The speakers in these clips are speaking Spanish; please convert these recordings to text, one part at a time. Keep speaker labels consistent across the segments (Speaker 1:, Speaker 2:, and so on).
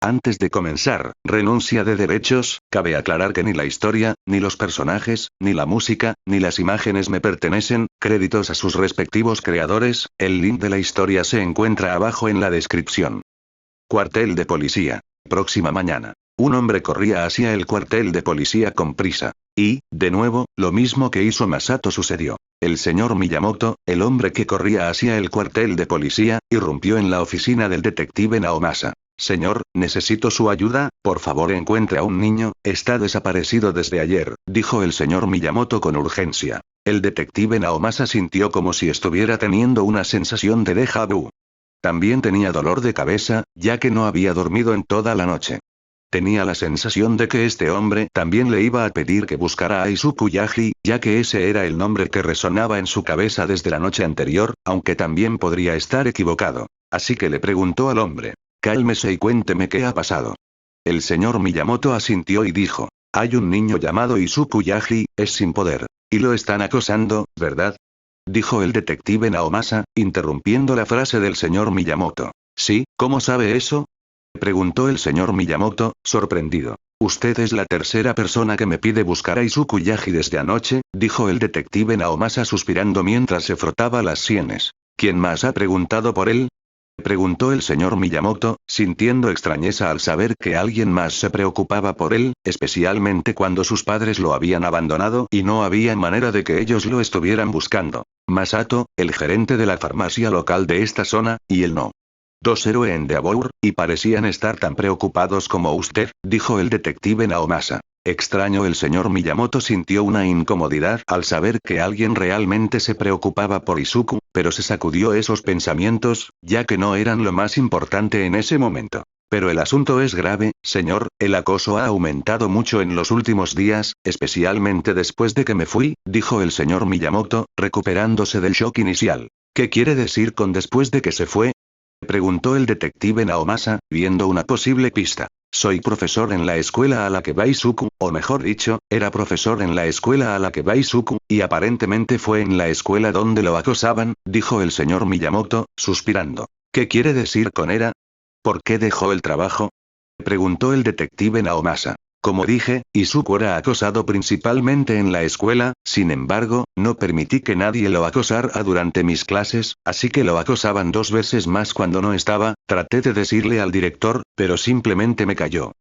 Speaker 1: Antes de comenzar, renuncia de derechos, cabe aclarar que ni la historia, ni los personajes, ni la música, ni las imágenes me pertenecen, créditos a sus respectivos creadores, el link de la historia se encuentra abajo en la descripción. Cuartel de policía. Próxima mañana. Un hombre corría hacia el cuartel de policía con prisa. Y, de nuevo, lo mismo que hizo Masato sucedió. El señor Miyamoto, el hombre que corría hacia el cuartel de policía, irrumpió en la oficina del detective Naomasa. Señor, necesito su ayuda, por favor encuentre a un niño, está desaparecido desde ayer, dijo el señor Miyamoto con urgencia. El detective Naomasa sintió como si estuviera teniendo una sensación de déjà vu. También tenía dolor de cabeza, ya que no había dormido en toda la noche. Tenía la sensación de que este hombre también le iba a pedir que buscara a Izuku Yagi, ya que ese era el nombre que resonaba en su cabeza desde la noche anterior, aunque también podría estar equivocado. Así que le preguntó al hombre. Cálmese y cuénteme qué ha pasado. El señor Miyamoto asintió y dijo. Hay un niño llamado Izuku Yagi, es sin poder. Y lo están acosando, ¿verdad? Dijo el detective Naomasa, interrumpiendo la frase del señor Miyamoto. Sí, ¿cómo sabe eso? Preguntó el señor Miyamoto, sorprendido. Usted es la tercera persona que me pide buscar a Izuku Yagi desde anoche, dijo el detective Naomasa suspirando mientras se frotaba las sienes. ¿Quién más ha preguntado por él? Preguntó el señor Miyamoto, sintiendo extrañeza al saber que alguien más se preocupaba por él, especialmente cuando sus padres lo habían abandonado y no había manera de que ellos lo estuvieran buscando. Masato, el gerente de la farmacia local de esta zona, y él no. Dos héroes en Deabour, y parecían estar tan preocupados como usted, dijo el detective Naomasa. Extraño, el señor Miyamoto sintió una incomodidad al saber que alguien realmente se preocupaba por Izuku, pero se sacudió esos pensamientos, ya que no eran lo más importante en ese momento. Pero el asunto es grave, señor, el acoso ha aumentado mucho en los últimos días, especialmente después de que me fui, dijo el señor Miyamoto, recuperándose del shock inicial. ¿Qué quiere decir con después de que se fue? Preguntó el detective Naomasa, viendo una posible pista. Soy profesor en la escuela a la que va Izuku, o mejor dicho, era profesor en la escuela a la que va Izuku, y aparentemente fue en la escuela donde lo acosaban, dijo el señor Miyamoto, suspirando. ¿Qué quiere decir con era? ¿Por qué dejó el trabajo? Preguntó el detective Naomasa. Como dije, Izuku era acosado principalmente en la escuela, sin embargo, no permití que nadie lo acosara durante mis clases, así que lo acosaban 2 veces más cuando no estaba, traté de decirle al director, pero simplemente me calló.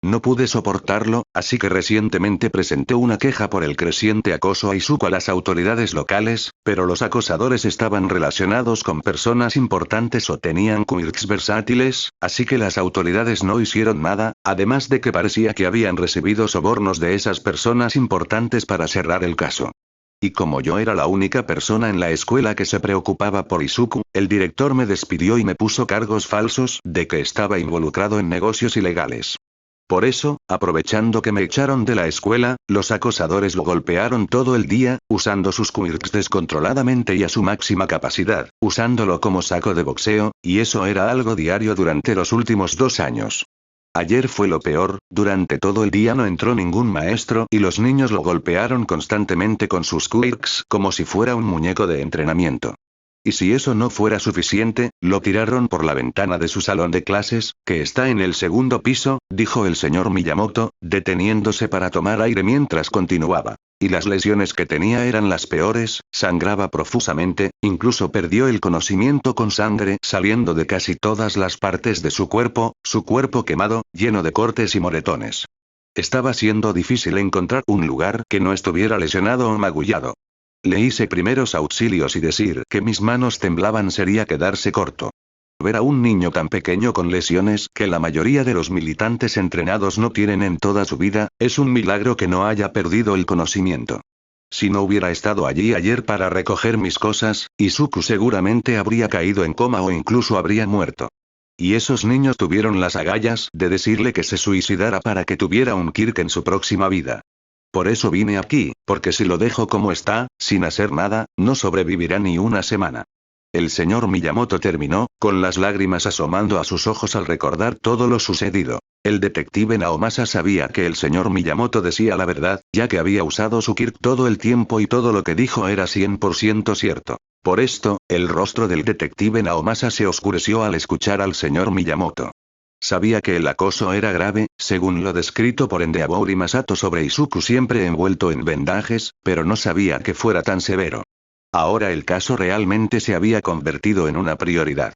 Speaker 1: No pude soportarlo, así que recientemente presenté una queja por el creciente acoso a Izuku a las autoridades locales, pero los acosadores estaban relacionados con personas importantes o tenían quirks versátiles, así que las autoridades no hicieron nada, además de que parecía que habían recibido sobornos de esas personas importantes para cerrar el caso. Y como yo era la única persona en la escuela que se preocupaba por Izuku, el director me despidió y me puso cargos falsos de que estaba involucrado en negocios ilegales. Por eso, aprovechando que me echaron de la escuela, los acosadores lo golpearon todo el día, usando sus quirks descontroladamente y a su máxima capacidad, usándolo como saco de boxeo, y eso era algo diario durante los últimos 2 años. Ayer fue lo peor, durante todo el día no entró ningún maestro y los niños lo golpearon constantemente con sus quirks como si fuera un muñeco de entrenamiento. Y si eso no fuera suficiente, lo tiraron por la ventana de su salón de clases, que está en el segundo piso, dijo el señor Miyamoto, deteniéndose para tomar aire mientras continuaba. Y las lesiones que tenía eran las peores, sangraba profusamente, incluso perdió el conocimiento con sangre saliendo de casi todas las partes de su cuerpo quemado, lleno de cortes y moretones. Estaba siendo difícil encontrar un lugar que no estuviera lesionado o magullado. Le hice primeros auxilios y decir que mis manos temblaban sería quedarse corto. Ver a un niño tan pequeño con lesiones que la mayoría de los militantes entrenados no tienen en toda su vida, es un milagro que no haya perdido el conocimiento. Si no hubiera estado allí ayer para recoger mis cosas, Izuku seguramente habría caído en coma o incluso habría muerto. Y esos niños tuvieron las agallas de decirle que se suicidara para que tuviera un Kirk en su próxima vida. Por eso vine aquí, porque si lo dejo como está, sin hacer nada, no sobrevivirá ni una semana. El señor Miyamoto terminó, con las lágrimas asomando a sus ojos al recordar todo lo sucedido. El detective Naomasa sabía que el señor Miyamoto decía la verdad, ya que había usado su Kirk todo el tiempo y todo lo que dijo era 100% cierto. Por esto, el rostro del detective Naomasa se oscureció al escuchar al señor Miyamoto. Sabía que el acoso era grave, según lo descrito por Endeavor y Masato sobre Izuku siempre envuelto en vendajes, pero no sabía que fuera tan severo. Ahora el caso realmente se había convertido en una prioridad.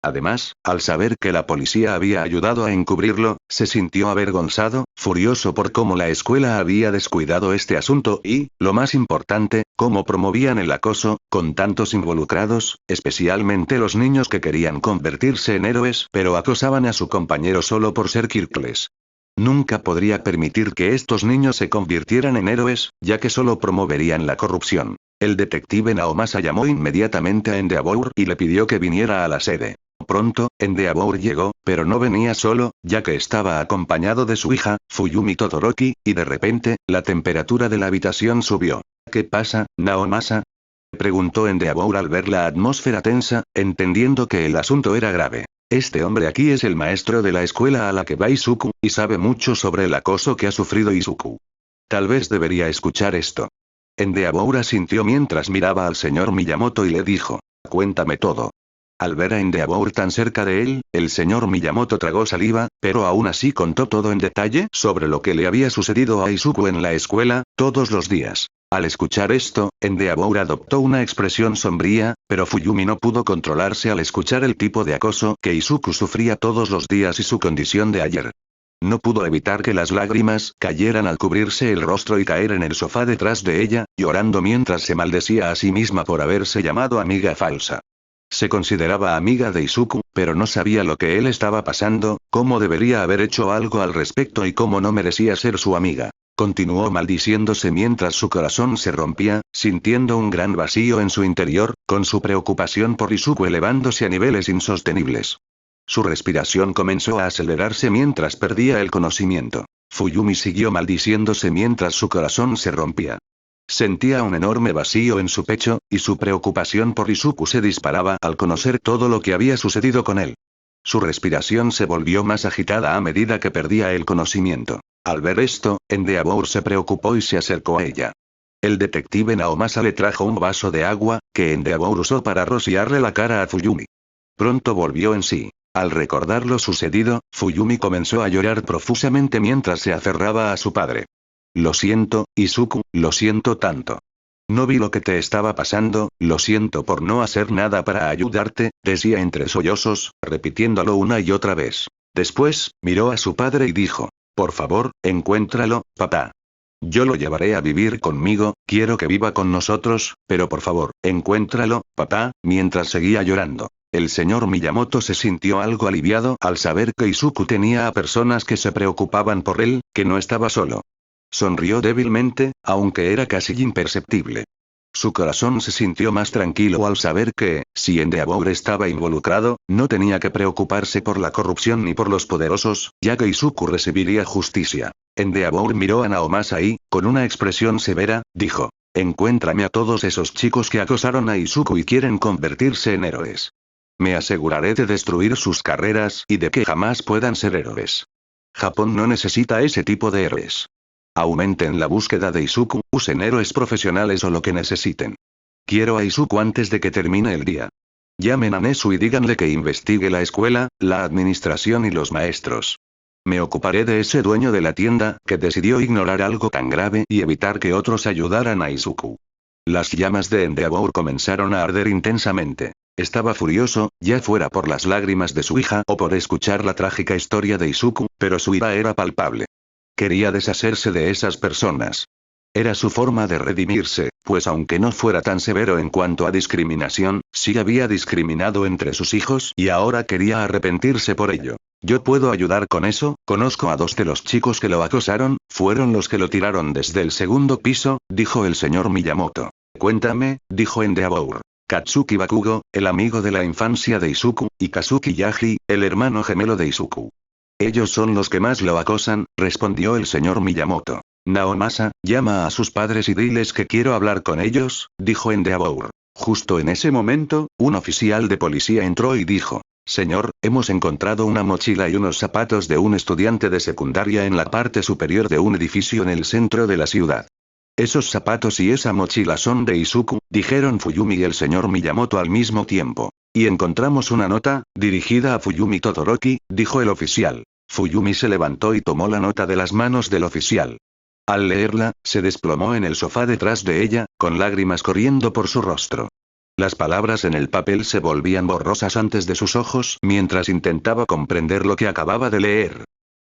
Speaker 1: Además, al saber que la policía había ayudado a encubrirlo, se sintió avergonzado, furioso por cómo la escuela había descuidado este asunto y, lo más importante, cómo promovían el acoso, con tantos involucrados, especialmente los niños que querían convertirse en héroes pero acosaban a su compañero solo por ser Kirkles. Nunca podría permitir que estos niños se convirtieran en héroes, ya que solo promoverían la corrupción. El detective Naomasa llamó inmediatamente a Endeavor y le pidió que viniera a la sede. Pronto, Endeavor llegó, pero no venía solo, ya que estaba acompañado de su hija, Fuyumi Todoroki, y de repente, la temperatura de la habitación subió. ¿Qué pasa, Naomasa? Preguntó Endeavor al ver la atmósfera tensa, entendiendo que el asunto era grave. Este hombre aquí es el maestro de la escuela a la que va Izuku, y sabe mucho sobre el acoso que ha sufrido Izuku. Tal vez debería escuchar esto. Endeavor asintió mientras miraba al señor Miyamoto y le dijo: cuéntame todo. Al ver a Endeavor tan cerca de él, el señor Miyamoto tragó saliva, pero aún así contó todo en detalle sobre lo que le había sucedido a Izuku en la escuela, todos los días. Al escuchar esto, Endeavor adoptó una expresión sombría, pero Fuyumi no pudo controlarse al escuchar el tipo de acoso que Izuku sufría todos los días y su condición de ayer. No pudo evitar que las lágrimas cayeran al cubrirse el rostro y caer en el sofá detrás de ella, llorando mientras se maldecía a sí misma por haberse llamado amiga falsa. Se consideraba amiga de Izuku, pero no sabía lo que él estaba pasando, cómo debería haber hecho algo al respecto y cómo no merecía ser su amiga. Continuó maldiciéndose mientras su corazón se rompía, sintiendo un gran vacío en su interior, con su preocupación por Izuku elevándose a niveles insostenibles. Su respiración comenzó a acelerarse mientras perdía el conocimiento. Fuyumi siguió maldiciéndose mientras su corazón se rompía. Sentía un enorme vacío en su pecho, y su preocupación por Izuku se disparaba al conocer todo lo que había sucedido con él. Su respiración se volvió más agitada a medida que perdía el conocimiento. Al ver esto, Endeavor se preocupó y se acercó a ella. El detective Naomasa le trajo un vaso de agua, que Endeavor usó para rociarle la cara a Fuyumi. Pronto volvió en sí. Al recordar lo sucedido, Fuyumi comenzó a llorar profusamente mientras se aferraba a su padre. Lo siento, Izuku, lo siento tanto. No vi lo que te estaba pasando, lo siento por no hacer nada para ayudarte, decía entre sollozos, repitiéndolo una y otra vez. Después, miró a su padre y dijo: por favor, encuéntralo, papá. Yo lo llevaré a vivir conmigo, quiero que viva con nosotros, pero por favor, encuéntralo, papá, mientras seguía llorando. El señor Miyamoto se sintió algo aliviado al saber que Izuku tenía a personas que se preocupaban por él, que no estaba solo. Sonrió débilmente, aunque era casi imperceptible. Su corazón se sintió más tranquilo al saber que, si Endeavor estaba involucrado, no tenía que preocuparse por la corrupción ni por los poderosos, ya que Izuku recibiría justicia. Endeavor miró a Naomasa y, con una expresión severa, dijo: encuéntrame a todos esos chicos que acosaron a Izuku y quieren convertirse en héroes. Me aseguraré de destruir sus carreras y de que jamás puedan ser héroes. Japón no necesita ese tipo de héroes. Aumenten la búsqueda de Izuku, usen héroes profesionales o lo que necesiten. Quiero a Izuku antes de que termine el día. Llamen a Nezu y díganle que investigue la escuela, la administración y los maestros. Me ocuparé de ese dueño de la tienda, que decidió ignorar algo tan grave y evitar que otros ayudaran a Izuku. Las llamas de Endeavor comenzaron a arder intensamente. Estaba furioso, ya fuera por las lágrimas de su hija o por escuchar la trágica historia de Izuku, pero su ira era palpable. Quería deshacerse de esas personas. Era su forma de redimirse, pues aunque no fuera tan severo en cuanto a discriminación, sí había discriminado entre sus hijos y ahora quería arrepentirse por ello. Yo puedo ayudar con eso, conozco a 2 de los chicos que lo acosaron, fueron los que lo tiraron desde el segundo piso, dijo el señor Miyamoto. Cuéntame, dijo Endeavor. Katsuki Bakugo, el amigo de la infancia de Izuku, y Kazuki Yaji, el hermano gemelo de Izuku. Ellos son los que más lo acosan, respondió el señor Miyamoto. Naomasa, llama a sus padres y diles que quiero hablar con ellos, dijo Endeavor. Justo en ese momento, un oficial de policía entró y dijo: señor, hemos encontrado una mochila y unos zapatos de un estudiante de secundaria en la parte superior de un edificio en el centro de la ciudad. Esos zapatos y esa mochila son de Izuku, dijeron Fuyumi y el señor Miyamoto al mismo tiempo. Y encontramos una nota, dirigida a Fuyumi Todoroki, dijo el oficial. Fuyumi se levantó y tomó la nota de las manos del oficial. Al leerla, se desplomó en el sofá detrás de ella, con lágrimas corriendo por su rostro. Las palabras en el papel se volvían borrosas antes de sus ojos mientras intentaba comprender lo que acababa de leer.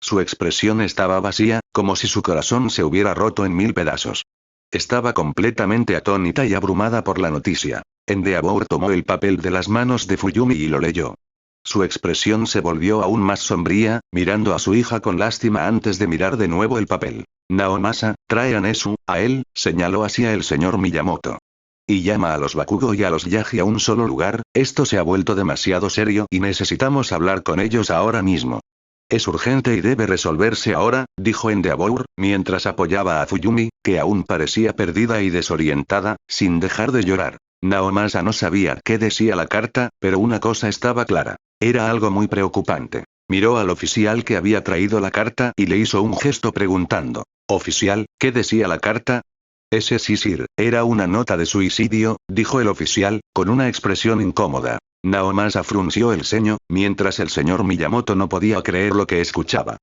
Speaker 1: Su expresión estaba vacía, como si su corazón se hubiera roto en 1000 pedazos. Estaba completamente atónita y abrumada por la noticia. Endeavor tomó el papel de las manos de Fuyumi y lo leyó. Su expresión se volvió aún más sombría, mirando a su hija con lástima antes de mirar de nuevo el papel. Naomasa, trae a Nezu, a él, señaló hacia el señor Miyamoto. Y llama a los Bakugo y a los Yagi a un solo lugar, esto se ha vuelto demasiado serio y necesitamos hablar con ellos ahora mismo. Es urgente y debe resolverse ahora, dijo Endeavor, mientras apoyaba a Fuyumi, que aún parecía perdida y desorientada, sin dejar de llorar. Naomasa no sabía qué decía la carta, pero una cosa estaba clara. Era algo muy preocupante. Miró al oficial que había traído la carta y le hizo un gesto preguntando. Oficial, ¿qué decía la carta? Ese sí, sir, era una nota de suicidio, dijo el oficial, con una expresión incómoda. Naomasa frunció el ceño, mientras el señor Miyamoto no podía creer lo que escuchaba.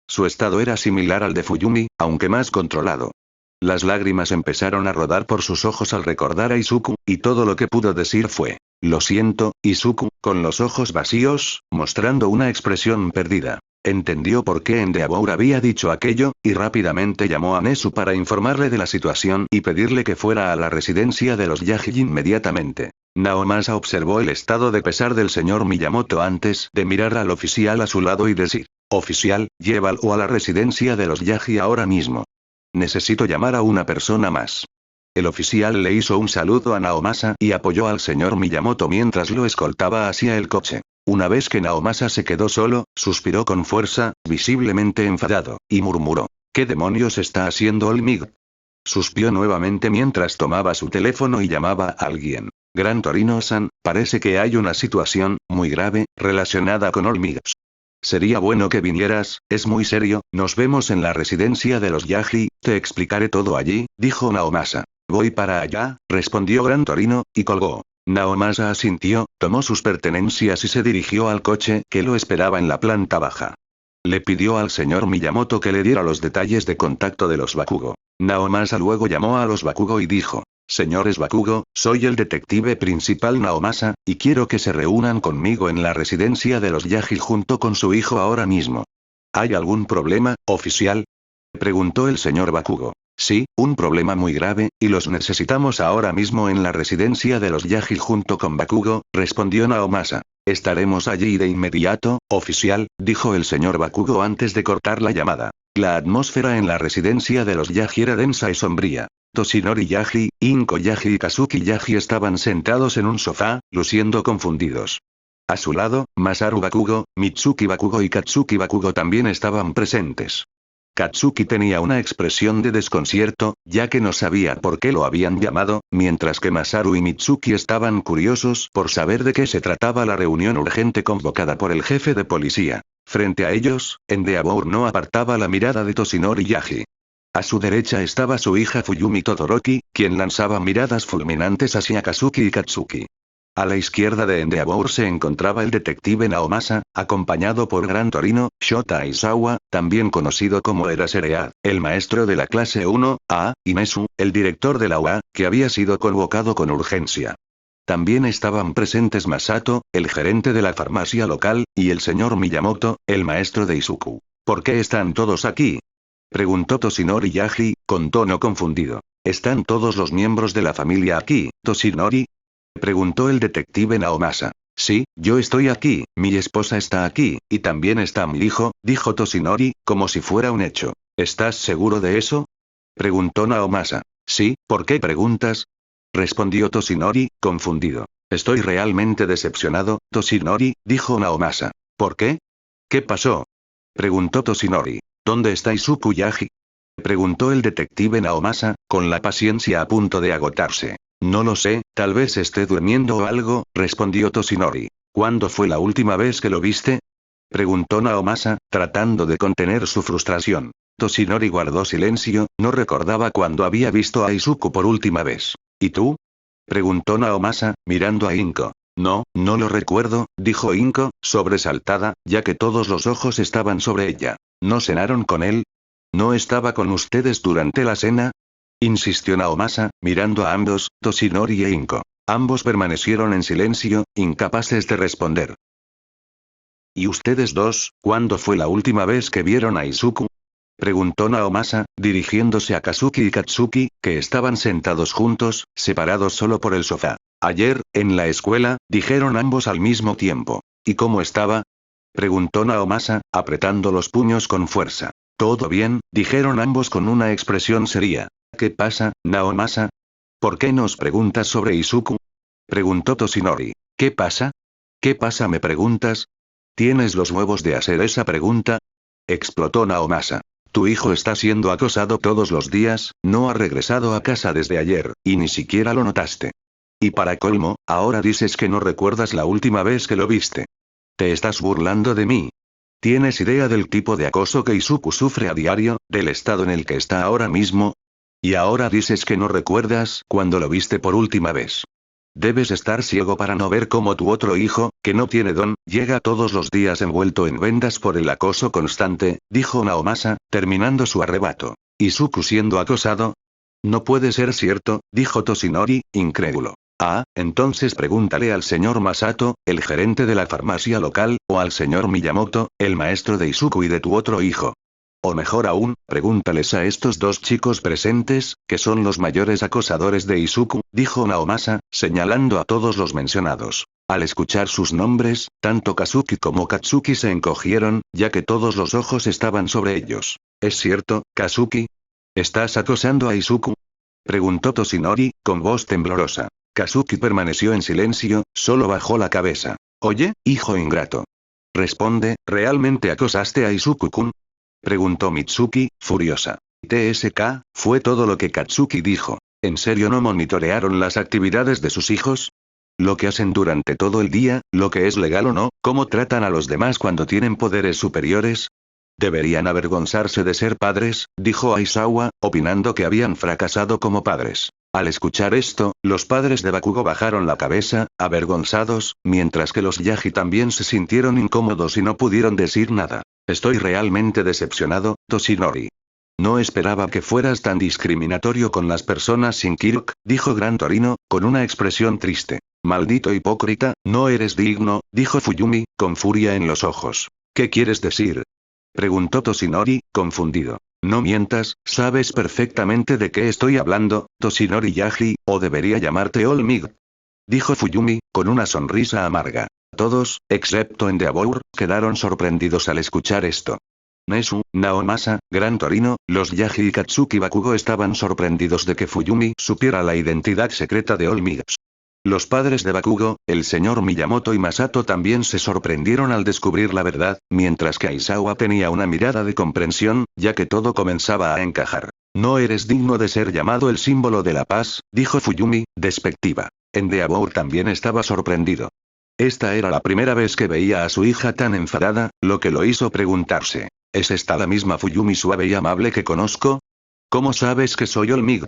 Speaker 1: Su estado era similar al de Fuyumi, aunque más controlado. Las lágrimas empezaron a rodar por sus ojos al recordar a Izuku, y todo lo que pudo decir fue, lo siento, Izuku, con los ojos vacíos, mostrando una expresión perdida. Entendió por qué Endeavor había dicho aquello, y rápidamente llamó a Nezu para informarle de la situación y pedirle que fuera a la residencia de los Yagi inmediatamente. Naomasa observó el estado de pesar del señor Miyamoto antes de mirar al oficial a su lado y decir, oficial, llévalo a la residencia de los Yagi ahora mismo. Necesito llamar a una persona más. El oficial le hizo un saludo a Naomasa y apoyó al señor Miyamoto mientras lo escoltaba hacia el coche. Una vez que Naomasa se quedó solo, suspiró con fuerza, visiblemente enfadado, y murmuró, ¿qué demonios está haciendo Olmig? Suspiró nuevamente mientras tomaba su teléfono y llamaba a alguien. Gran Torino-san, parece que hay una situación muy grave relacionada con Olmig. Sería bueno que vinieras, es muy serio, nos vemos en la residencia de los Yagi, te explicaré todo allí, dijo Naomasa. Voy para allá, respondió Gran Torino, y colgó. Naomasa asintió, tomó sus pertenencias y se dirigió al coche que lo esperaba en la planta baja. Le pidió al señor Miyamoto que le diera los detalles de contacto de los Bakugo. Naomasa luego llamó a los Bakugo y dijo, señores Bakugo, soy el detective principal Naomasa, y quiero que se reúnan conmigo en la residencia de los Yagi junto con su hijo ahora mismo. ¿Hay algún problema, oficial? Preguntó el señor Bakugo. Sí, un problema muy grave, y los necesitamos ahora mismo en la residencia de los Yagi junto con Bakugo, respondió Naomasa. Estaremos allí de inmediato, oficial, dijo el señor Bakugo antes de cortar la llamada. La atmósfera en la residencia de los Yagi era densa y sombría. Toshinori Yagi, Inko Yagi y Kazuki Yagi estaban sentados en un sofá, luciendo confundidos. A su lado, Masaru Bakugo, Mitsuki Bakugo y Katsuki Bakugo también estaban presentes. Katsuki tenía una expresión de desconcierto, ya que no sabía por qué lo habían llamado, mientras que Masaru y Mitsuki estaban curiosos por saber de qué se trataba la reunión urgente convocada por el jefe de policía. Frente a ellos, Endeavor no apartaba la mirada de Toshinori Yagi. A su derecha estaba su hija Fuyumi Todoroki, quien lanzaba miradas fulminantes hacia Kazuki y Katsuki. A la izquierda de Endeavor se encontraba el detective Naomasa, acompañado por Gran Torino, Shota Aizawa, también conocido como Eraserea, el maestro de la clase 1A, y Nezu, el director de la UA, que había sido convocado con urgencia. También estaban presentes Masato, el gerente de la farmacia local, y el señor Miyamoto, el maestro de Izuku. ¿Por qué están todos aquí? Preguntó Toshinori Yagi, con tono confundido. ¿Están todos los miembros de la familia aquí, Toshinori? Preguntó el detective Naomasa. Sí, yo estoy aquí, mi esposa está aquí, y también está mi hijo, dijo Toshinori, como si fuera un hecho. ¿Estás seguro de eso? Preguntó Naomasa. Sí, ¿por qué preguntas? Respondió Toshinori, confundido. Estoy realmente decepcionado, Toshinori, dijo Naomasa. ¿Por qué? ¿Qué pasó? Preguntó Toshinori. ¿Dónde está Izuku Yagi? Preguntó el detective Naomasa, con la paciencia a punto de agotarse. No lo sé, tal vez esté durmiendo o algo, respondió Toshinori. ¿Cuándo fue la última vez que lo viste? Preguntó Naomasa, tratando de contener su frustración. Toshinori guardó silencio, no recordaba cuándo había visto a Izuku por última vez. ¿Y tú? Preguntó Naomasa, mirando a Inko. No, no lo recuerdo, dijo Inko, sobresaltada, ya que todos los ojos estaban sobre ella. ¿No cenaron con él? ¿No estaba con ustedes durante la cena? Insistió Naomasa, mirando a ambos, Toshinori e Inko. Ambos permanecieron en silencio, incapaces de responder. ¿Y ustedes dos, cuándo fue la última vez que vieron a Izuku? Preguntó Naomasa, dirigiéndose a Kazuki y Katsuki, que estaban sentados juntos, separados solo por el sofá. Ayer, en la escuela, dijeron ambos al mismo tiempo. ¿Y cómo estaba? Preguntó Naomasa, apretando los puños con fuerza. Todo bien, dijeron ambos con una expresión seria. ¿Qué pasa, Naomasa? ¿Por qué nos preguntas sobre Izuku? Preguntó Toshinori. ¿Qué pasa? ¿Qué pasa me preguntas? ¿Tienes los huevos de hacer esa pregunta? Explotó Naomasa. Tu hijo está siendo acosado todos los días, no ha regresado a casa desde ayer, y ni siquiera lo notaste. Y para colmo, ahora dices que no recuerdas la última vez que lo viste. ¿Te estás burlando de mí? ¿Tienes idea del tipo de acoso que Izuku sufre a diario, del estado en el que está ahora mismo? Y ahora dices que no recuerdas cuando lo viste por última vez. Debes estar ciego para no ver cómo tu otro hijo, que no tiene don, llega todos los días envuelto en vendas por el acoso constante, dijo Naomasa, terminando su arrebato. ¿Izuku siendo acosado? No puede ser cierto, dijo Toshinori, incrédulo. Ah, entonces pregúntale al señor Masato, el gerente de la farmacia local, o al señor Miyamoto, el maestro de Izuku y de tu otro hijo. O mejor aún, pregúntales a estos dos chicos presentes, que son los mayores acosadores de Izuku, dijo Naomasa, señalando a todos los mencionados. Al escuchar sus nombres, tanto Kazuki como Katsuki se encogieron, ya que todos los ojos estaban sobre ellos. ¿Es cierto, Kazuki? ¿Estás acosando a Izuku? Preguntó Toshinori, con voz temblorosa. Kazuki permaneció en silencio, solo bajó la cabeza. Oye, hijo ingrato. Responde, ¿realmente acosaste a Izuku-kun? Preguntó Mitsuki, furiosa. TSK, fue todo lo que Katsuki dijo. ¿En serio no monitorearon las actividades de sus hijos? Lo que hacen durante todo el día, lo que es legal o no, cómo tratan a los demás cuando tienen poderes superiores. Deberían avergonzarse de ser padres, dijo Aizawa, opinando que habían fracasado como padres. Al escuchar esto, los padres de Bakugo bajaron la cabeza, avergonzados, mientras que los Yagi también se sintieron incómodos y no pudieron decir nada. Estoy realmente decepcionado, Toshinori. No esperaba que fueras tan discriminatorio con las personas sin Kirk, dijo Gran Torino, con una expresión triste. Maldito hipócrita, no eres digno, dijo Fuyumi, con furia en los ojos. ¿Qué quieres decir? Preguntó Toshinori, confundido. No mientas, sabes perfectamente de qué estoy hablando, Toshinori Yagi, o debería llamarte All Might. Dijo Fuyumi, con una sonrisa amarga. Todos, excepto Endeavor, quedaron sorprendidos al escuchar esto. Nezu, Naomasa, Gran Torino, los Yagi y Katsuki Bakugo estaban sorprendidos de que Fuyumi supiera la identidad secreta de All Might. Los padres de Bakugo, el señor Miyamoto y Masato también se sorprendieron al descubrir la verdad, mientras que Aizawa tenía una mirada de comprensión, ya que todo comenzaba a encajar. No eres digno de ser llamado el símbolo de la paz, dijo Fuyumi, despectiva. Endeavor también estaba sorprendido. Esta era la primera vez que veía a su hija tan enfadada, lo que lo hizo preguntarse. ¿Es esta la misma Fuyumi suave y amable que conozco? ¿Cómo sabes que soy All Might?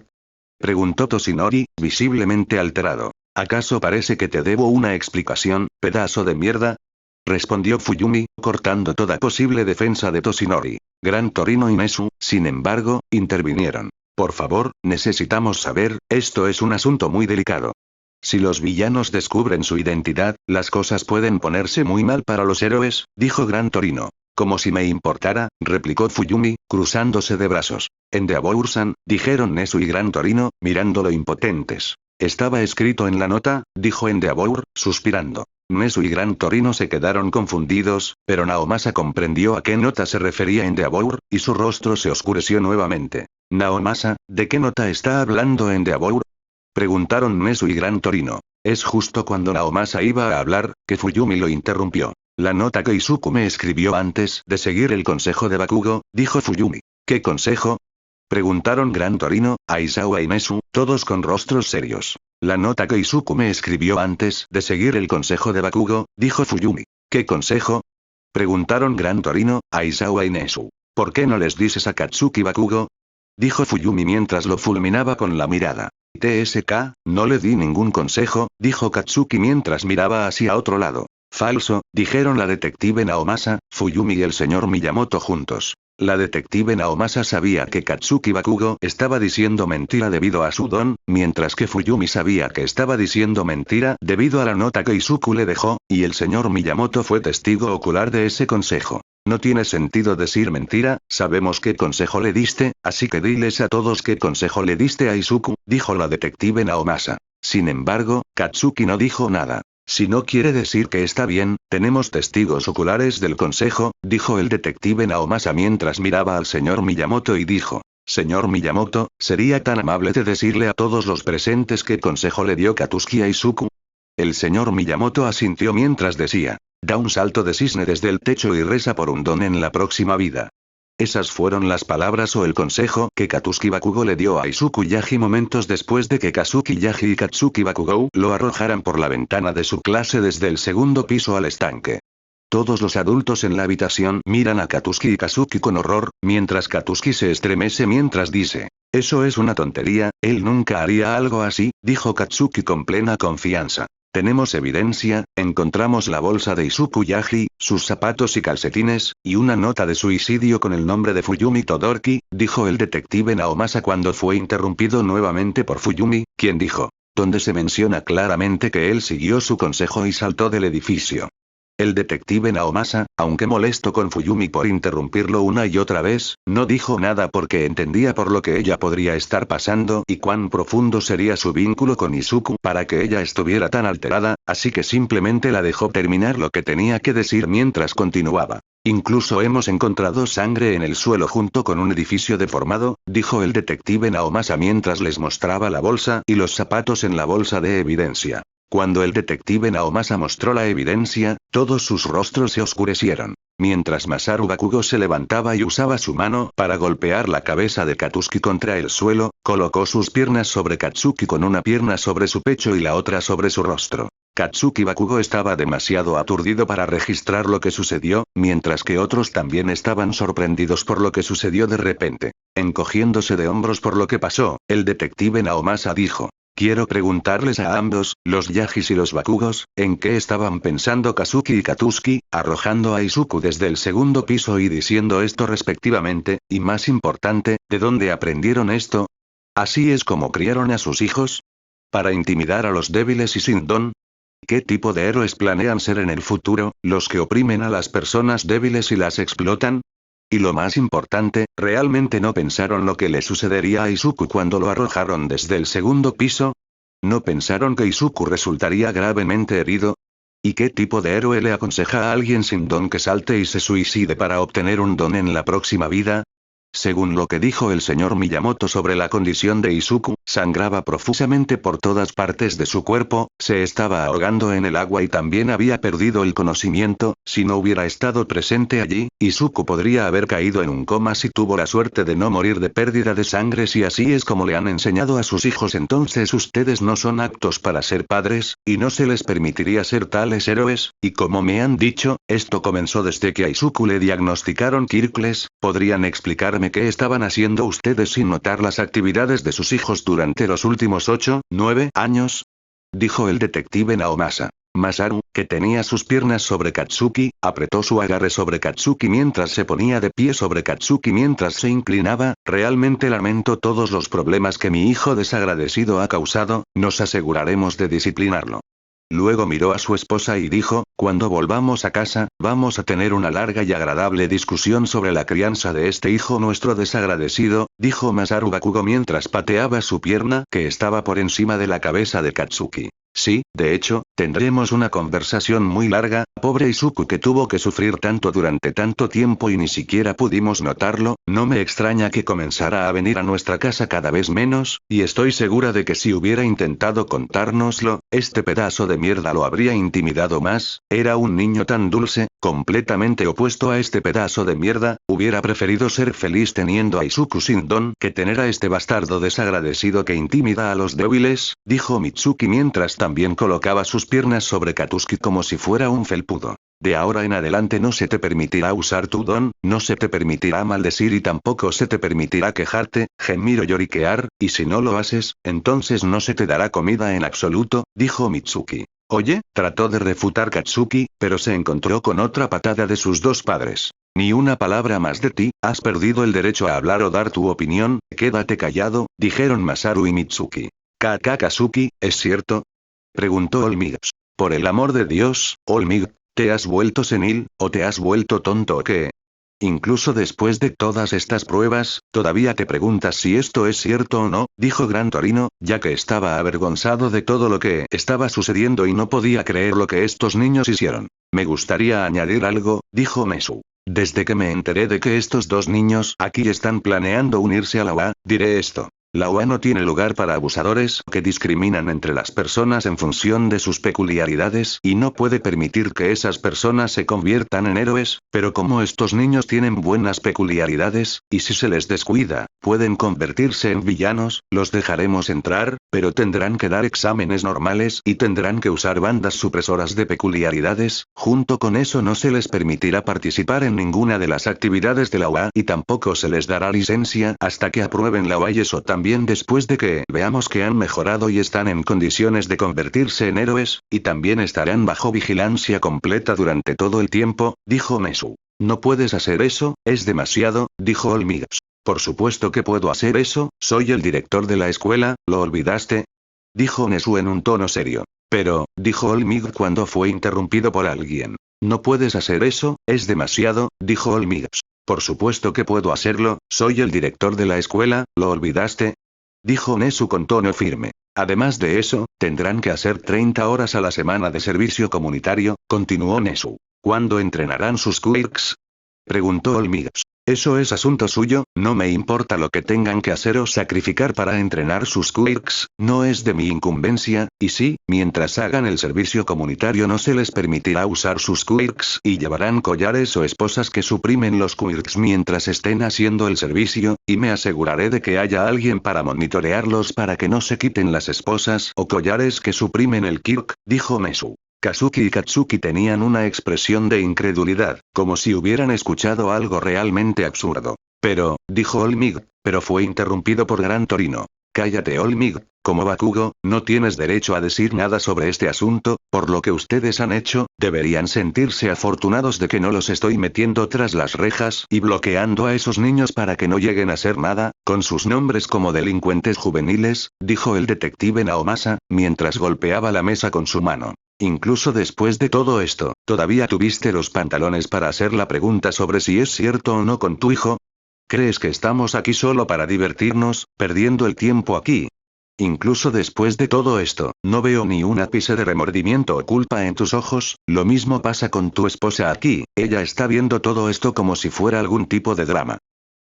Speaker 1: Preguntó Toshinori, visiblemente alterado. ¿Acaso parece que te debo una explicación, pedazo de mierda? Respondió Fuyumi, cortando toda posible defensa de Toshinori. Gran Torino y Nezu, sin embargo, intervinieron. Por favor, necesitamos saber, esto es un asunto muy delicado. Si los villanos descubren su identidad, las cosas pueden ponerse muy mal para los héroes, dijo Gran Torino. Como si me importara, replicó Fuyumi, cruzándose de brazos. Endeavor-san, dijeron Nezu y Gran Torino, mirándolo impotentes. Estaba escrito en la nota, dijo Endeavor, suspirando. Nezu y Gran Torino se quedaron confundidos, pero Naomasa comprendió a qué nota se refería Endeavor, y su rostro se oscureció nuevamente. Naomasa, ¿de qué nota está hablando Endeavor? Preguntaron Nezu y Gran Torino. Es justo cuando Naomasa iba a hablar, que Fuyumi lo interrumpió. La nota que Izuku me escribió antes de seguir el consejo de Bakugo, dijo Fuyumi. ¿Qué consejo? Preguntaron Gran Torino, Aizawa y Nezu, todos con rostros serios. La nota que Izuku me escribió antes de seguir el consejo de Bakugo, dijo Fuyumi. ¿Qué consejo? Preguntaron Gran Torino, Aizawa y Nezu. ¿Por qué no les dices a Katsuki Bakugo? Dijo Fuyumi mientras lo fulminaba con la mirada. TSK, no le di ningún consejo, dijo Katsuki mientras miraba hacia otro lado. Falso, dijeron la detective Naomasa, Fuyumi y el señor Miyamoto juntos. La detective Naomasa sabía que Katsuki Bakugo estaba diciendo mentira debido a su don, mientras que Fuyumi sabía que estaba diciendo mentira debido a la nota que Izuku le dejó, y el señor Miyamoto fue testigo ocular de ese consejo. No tiene sentido decir mentira, sabemos qué consejo le diste, así que diles a todos qué consejo le diste a Izuku, dijo la detective Naomasa. Sin embargo, Katsuki no dijo nada. Si no quiere decir que está bien, tenemos testigos oculares del consejo, dijo el detective Naomasa mientras miraba al señor Miyamoto y dijo. Señor Miyamoto, ¿sería tan amable de decirle a todos los presentes qué consejo le dio Katsuki a Izuku? El señor Miyamoto asintió mientras decía. Da un salto de cisne desde el techo y reza por un don en la próxima vida. Esas fueron las palabras o el consejo que Katsuki Bakugo le dio a Izuku Yagi momentos después de que Kazuki Yagi y Katsuki Bakugo lo arrojaran por la ventana de su clase desde el segundo piso al estanque. Todos los adultos en la habitación miran a Katsuki y Kazuki con horror, mientras Katsuki se estremece mientras dice. Eso es una tontería, él nunca haría algo así, dijo Katsuki con plena confianza. Tenemos evidencia, encontramos la bolsa de Izuku Yagi, sus zapatos y calcetines, y una nota de suicidio con el nombre de Fuyumi Todoroki, dijo el detective Naomasa cuando fue interrumpido nuevamente por Fuyumi, quien dijo. Donde se menciona claramente que él siguió su consejo y saltó del edificio. El detective Naomasa, aunque molesto con Fuyumi por interrumpirlo una y otra vez, no dijo nada porque entendía por lo que ella podría estar pasando y cuán profundo sería su vínculo con Izuku para que ella estuviera tan alterada, así que simplemente la dejó terminar lo que tenía que decir mientras continuaba. Incluso hemos encontrado sangre en el suelo junto con un edificio deformado, dijo el detective Naomasa mientras les mostraba la bolsa y los zapatos en la bolsa de evidencia. Cuando el detective Naomasa mostró la evidencia, todos sus rostros se oscurecieron. Mientras Masaru Bakugo se levantaba y usaba su mano para golpear la cabeza de Katsuki contra el suelo, colocó sus piernas sobre Katsuki con una pierna sobre su pecho y la otra sobre su rostro. Katsuki Bakugo estaba demasiado aturdido para registrar lo que sucedió, mientras que otros también estaban sorprendidos por lo que sucedió de repente. Encogiéndose de hombros por lo que pasó, el detective Naomasa dijo. Quiero preguntarles a ambos, los Yagis y los Bakugos, en qué estaban pensando Kazuki y Katsuki, arrojando a Izuku desde el segundo piso y diciendo esto respectivamente, y más importante, ¿de dónde aprendieron esto? ¿Así es como criaron a sus hijos? ¿Para intimidar a los débiles y sin don? ¿Qué tipo de héroes planean ser en el futuro, los que oprimen a las personas débiles y las explotan? Y lo más importante, ¿realmente no pensaron lo que le sucedería a Izuku cuando lo arrojaron desde el segundo piso? ¿No pensaron que Izuku resultaría gravemente herido? ¿Y qué tipo de héroe le aconseja a alguien sin don que salte y se suicide para obtener un don en la próxima vida? Según lo que dijo el señor Miyamoto sobre la condición de Izuku, sangraba profusamente por todas partes de su cuerpo, se estaba ahogando en el agua y también había perdido el conocimiento. Si no hubiera estado presente allí, Izuku podría haber caído en un coma si tuvo la suerte de no morir de pérdida de sangre. Si así es como le han enseñado a sus hijos, entonces ustedes no son aptos para ser padres, y no se les permitiría ser tales héroes, y como me han dicho, esto comenzó desde que a Izuku le diagnosticaron Kirkles. ¿Podrían explicarme qué estaban haciendo ustedes sin notar las actividades de sus hijos durante los últimos 8, 9 años? Dijo el detective Naomasa. Masaru, que tenía sus piernas sobre Katsuki, apretó su agarre sobre Katsuki mientras se ponía de pie sobre Katsuki mientras se inclinaba. Realmente lamento todos los problemas que mi hijo desagradecido ha causado, nos aseguraremos de disciplinarlo. Luego miró a su esposa y dijo, cuando volvamos a casa, vamos a tener una larga y agradable discusión sobre la crianza de este hijo nuestro desagradecido, dijo Masaru Bakugo mientras pateaba su pierna que estaba por encima de la cabeza de Katsuki. Sí, de hecho, tendremos una conversación muy larga, pobre Izuku que tuvo que sufrir tanto durante tanto tiempo y ni siquiera pudimos notarlo. No me extraña que comenzara a venir a nuestra casa cada vez menos, y estoy segura de que si hubiera intentado contárnoslo, este pedazo de mierda lo habría intimidado más. Era un niño tan dulce, completamente opuesto a este pedazo de mierda. Hubiera preferido ser feliz teniendo a Izuku sin don que tener a este bastardo desagradecido que intimida a los débiles, dijo Mitsuki mientras también colocaba sus piernas sobre Katsuki como si fuera un felpudo. De ahora en adelante no se te permitirá usar tu don, no se te permitirá maldecir y tampoco se te permitirá quejarte, gemir o lloriquear, y si no lo haces, entonces no se te dará comida en absoluto, dijo Mitsuki. Oye, trató de refutar Katsuki, pero se encontró con otra patada de sus dos padres. Ni una palabra más de ti, has perdido el derecho a hablar o dar tu opinión, quédate callado, dijeron Masaru y Mitsuki. Kazuki, ¿es cierto? Preguntó Olmigos. Por el amor de Dios, Olmig, ¿te has vuelto senil, o te has vuelto tonto o qué? Incluso después de todas estas pruebas, todavía te preguntas si esto es cierto o no, dijo Gran Torino, ya que estaba avergonzado de todo lo que estaba sucediendo y no podía creer lo que estos niños hicieron. Me gustaría añadir algo, dijo Mesu. Desde que me enteré de que estos dos niños aquí están planeando unirse a la UA, diré esto. La UA no tiene lugar para abusadores que discriminan entre las personas en función de sus peculiaridades y no puede permitir que esas personas se conviertan en héroes, pero como estos niños tienen buenas peculiaridades, y si se les descuida, pueden convertirse en villanos, los dejaremos entrar, pero tendrán que dar exámenes normales y tendrán que usar bandas supresoras de peculiaridades, junto con eso no se les permitirá participar en ninguna de las actividades de la UA y tampoco se les dará licencia hasta que aprueben la UA y eso también después de que veamos que han mejorado y están en condiciones de convertirse en héroes, y también estarán bajo vigilancia completa durante todo el tiempo, dijo Mesu. No puedes hacer eso, es demasiado, dijo Olmigos. Por supuesto que puedo hacer eso, soy el director de la escuela, ¿lo olvidaste? Dijo Nesu en un tono serio. Pero, dijo Olmig cuando fue interrumpido por alguien. No puedes hacer eso, es demasiado, dijo Olmigos. Por supuesto que puedo hacerlo, soy el director de la escuela, ¿lo olvidaste? Dijo Nesu con tono firme. Además de eso, tendrán que hacer 30 horas a la semana de servicio comunitario, continuó Nesu. ¿Cuándo entrenarán sus quirks? Preguntó Olmigos. Eso es asunto suyo, no me importa lo que tengan que hacer o sacrificar para entrenar sus quirks, no es de mi incumbencia, y sí, mientras hagan el servicio comunitario no se les permitirá usar sus quirks y llevarán collares o esposas que suprimen los quirks mientras estén haciendo el servicio, y me aseguraré de que haya alguien para monitorearlos para que no se quiten las esposas o collares que suprimen el quirk, dijo Mesu. Kazuki y Katsuki tenían una expresión de incredulidad, como si hubieran escuchado algo realmente absurdo. Pero, dijo Olmig, pero fue interrumpido por Gran Torino. Cállate Olmig, como Bakugo, no tienes derecho a decir nada sobre este asunto, por lo que ustedes han hecho, deberían sentirse afortunados de que no los estoy metiendo tras las rejas y bloqueando a esos niños para que no lleguen a hacer nada, con sus nombres como delincuentes juveniles, dijo el detective Naomasa, mientras golpeaba la mesa con su mano. Incluso después de todo esto, ¿todavía tuviste los pantalones para hacer la pregunta sobre si es cierto o no con tu hijo? ¿Crees que estamos aquí solo para divertirnos, perdiendo el tiempo aquí? Incluso después de todo esto, no veo ni un ápice de remordimiento o culpa en tus ojos, lo mismo pasa con tu esposa aquí, ella está viendo todo esto como si fuera algún tipo de drama.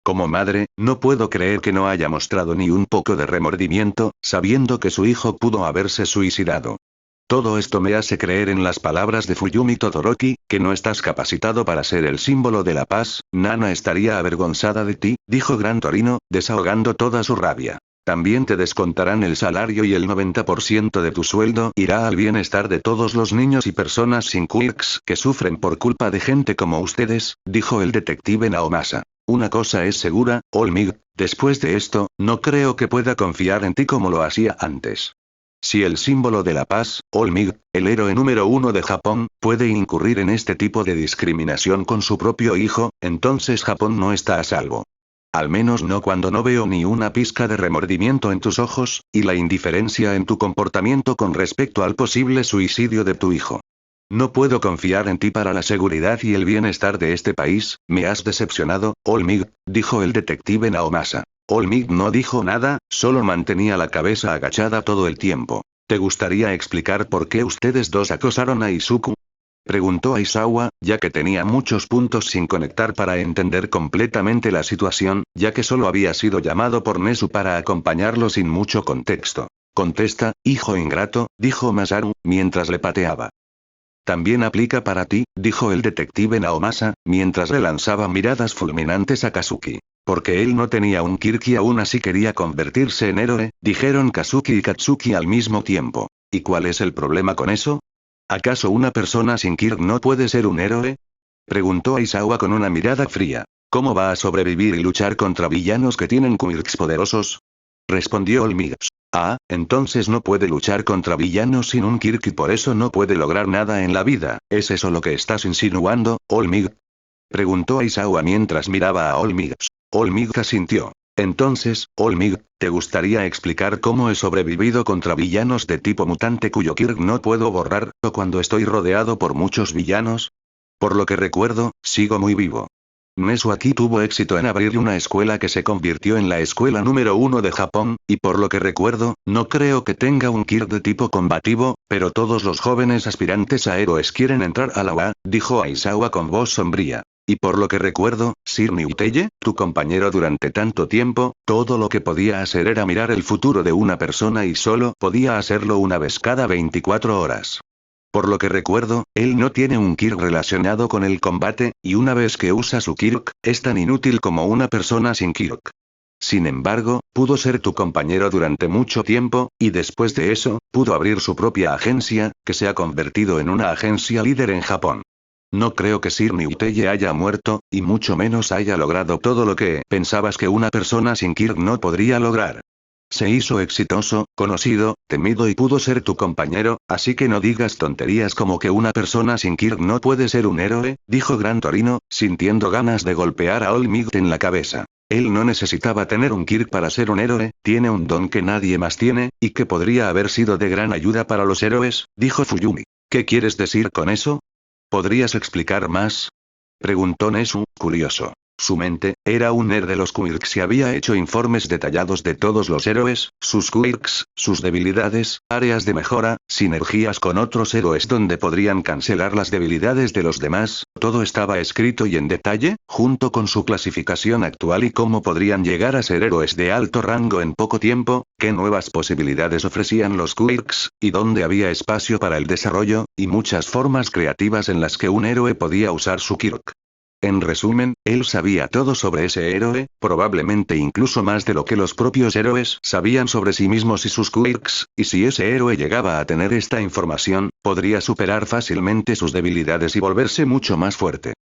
Speaker 1: Como madre, no puedo creer que no haya mostrado ni un poco de remordimiento, sabiendo que su hijo pudo haberse suicidado. Todo esto me hace creer en las palabras de Fuyumi Todoroki, que no estás capacitado para ser el símbolo de la paz. Nana estaría avergonzada de ti, dijo Gran Torino, desahogando toda su rabia. También te descontarán el salario y el 90% de tu sueldo irá al bienestar de todos los niños y personas sin quirks que sufren por culpa de gente como ustedes, dijo el detective Naomasa. Una cosa es segura, Olmig, después de esto, no creo que pueda confiar en ti como lo hacía antes. Si el símbolo de la paz, Olmig, el héroe número 1 de Japón, puede incurrir en este tipo de discriminación con su propio hijo, entonces Japón no está a salvo. Al menos no cuando no veo ni una pizca de remordimiento en tus ojos, y la indiferencia en tu comportamiento con respecto al posible suicidio de tu hijo. No puedo confiar en ti para la seguridad y el bienestar de este país, me has decepcionado, Olmig, dijo el detective Naomasa. Olmig no dijo nada, solo mantenía la cabeza agachada todo el tiempo. ¿Te gustaría explicar por qué ustedes dos acosaron a Izuku? Preguntó Aizawa, ya que tenía muchos puntos sin conectar para entender completamente la situación, ya que solo había sido llamado por Nesu para acompañarlo sin mucho contexto. Contesta, hijo ingrato, dijo Masaru, mientras le pateaba. También aplica para ti, dijo el detective Naomasa, mientras le lanzaba miradas fulminantes a Kazuki. Porque él no tenía un Kirk y aún así quería convertirse en héroe, dijeron Kazuki y Katsuki al mismo tiempo. ¿Y cuál es el problema con eso? ¿Acaso una persona sin Kirk no puede ser un héroe? Preguntó Aizawa con una mirada fría. ¿Cómo va a sobrevivir y luchar contra villanos que tienen quirks poderosos? Respondió Olmigas. Ah, entonces no puede luchar contra villanos sin un Kirk y por eso no puede lograr nada en la vida. ¿Es eso lo que estás insinuando, Olmig? Preguntó Aizawa mientras miraba a Olmigas. Olmig asintió. Entonces, Olmig, ¿te gustaría explicar cómo he sobrevivido contra villanos de tipo mutante cuyo Kirk no puedo borrar, o cuando estoy rodeado por muchos villanos? Por lo que recuerdo, sigo muy vivo. Nezu aquí tuvo éxito en abrir una escuela que se convirtió en la escuela número 1 de Japón, y por lo que recuerdo, no creo que tenga un Kirk de tipo combativo, pero todos los jóvenes aspirantes a héroes quieren entrar a la UA, dijo Aizawa con voz sombría. Y por lo que recuerdo, Sir Niuteye, tu compañero durante tanto tiempo, todo lo que podía hacer era mirar el futuro de una persona y solo podía hacerlo una vez cada 24 horas. Por lo que recuerdo, él no tiene un Kirk relacionado con el combate, y una vez que usa su Kirk, es tan inútil como una persona sin Kirk. Sin embargo, pudo ser tu compañero durante mucho tiempo, y después de eso, pudo abrir su propia agencia, que se ha convertido en una agencia líder en Japón. No creo que Sir Niuteye haya muerto, y mucho menos haya logrado todo lo que pensabas que una persona sin Kirk no podría lograr. Se hizo exitoso, conocido, temido y pudo ser tu compañero, así que no digas tonterías como que una persona sin Kirk no puede ser un héroe, dijo Gran Torino, sintiendo ganas de golpear a Olmig en la cabeza. Él no necesitaba tener un Kirk para ser un héroe, tiene un don que nadie más tiene, y que podría haber sido de gran ayuda para los héroes, dijo Fuyumi. ¿Qué quieres decir con eso? ¿Podrías explicar más? Preguntó Nezu, curioso. Su mente, era un nerd de los quirks y había hecho informes detallados de todos los héroes, sus quirks, sus debilidades, áreas de mejora, sinergias con otros héroes donde podrían cancelar las debilidades de los demás, todo estaba escrito y en detalle, junto con su clasificación actual y cómo podrían llegar a ser héroes de alto rango en poco tiempo, qué nuevas posibilidades ofrecían los quirks, y dónde había espacio para el desarrollo, y muchas formas creativas en las que un héroe podía usar su quirk. En resumen, él sabía todo sobre ese héroe, probablemente incluso más de lo que los propios héroes sabían sobre sí mismos y sus quirks, y si ese héroe llegaba a tener esta información, podría superar fácilmente sus debilidades y volverse mucho más fuerte.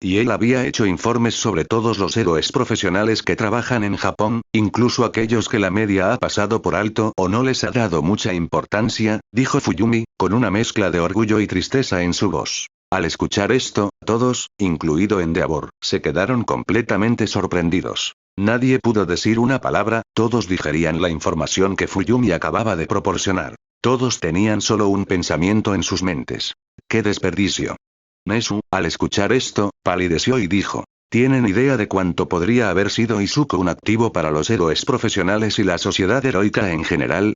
Speaker 1: Y él había hecho informes sobre todos los héroes profesionales que trabajan en Japón, incluso aquellos que la media ha pasado por alto o no les ha dado mucha importancia, dijo Fuyumi, con una mezcla de orgullo y tristeza en su voz. Al escuchar esto, todos, incluido Endeavor, se quedaron completamente sorprendidos. Nadie pudo decir una palabra, todos digerían la información que Fuyumi acababa de proporcionar. Todos tenían solo un pensamiento en sus mentes. ¡Qué desperdicio! Nezu, al escuchar esto, palideció y dijo. ¿Tienen idea de cuánto podría haber sido Izuku un activo para los héroes profesionales y la sociedad heroica en general?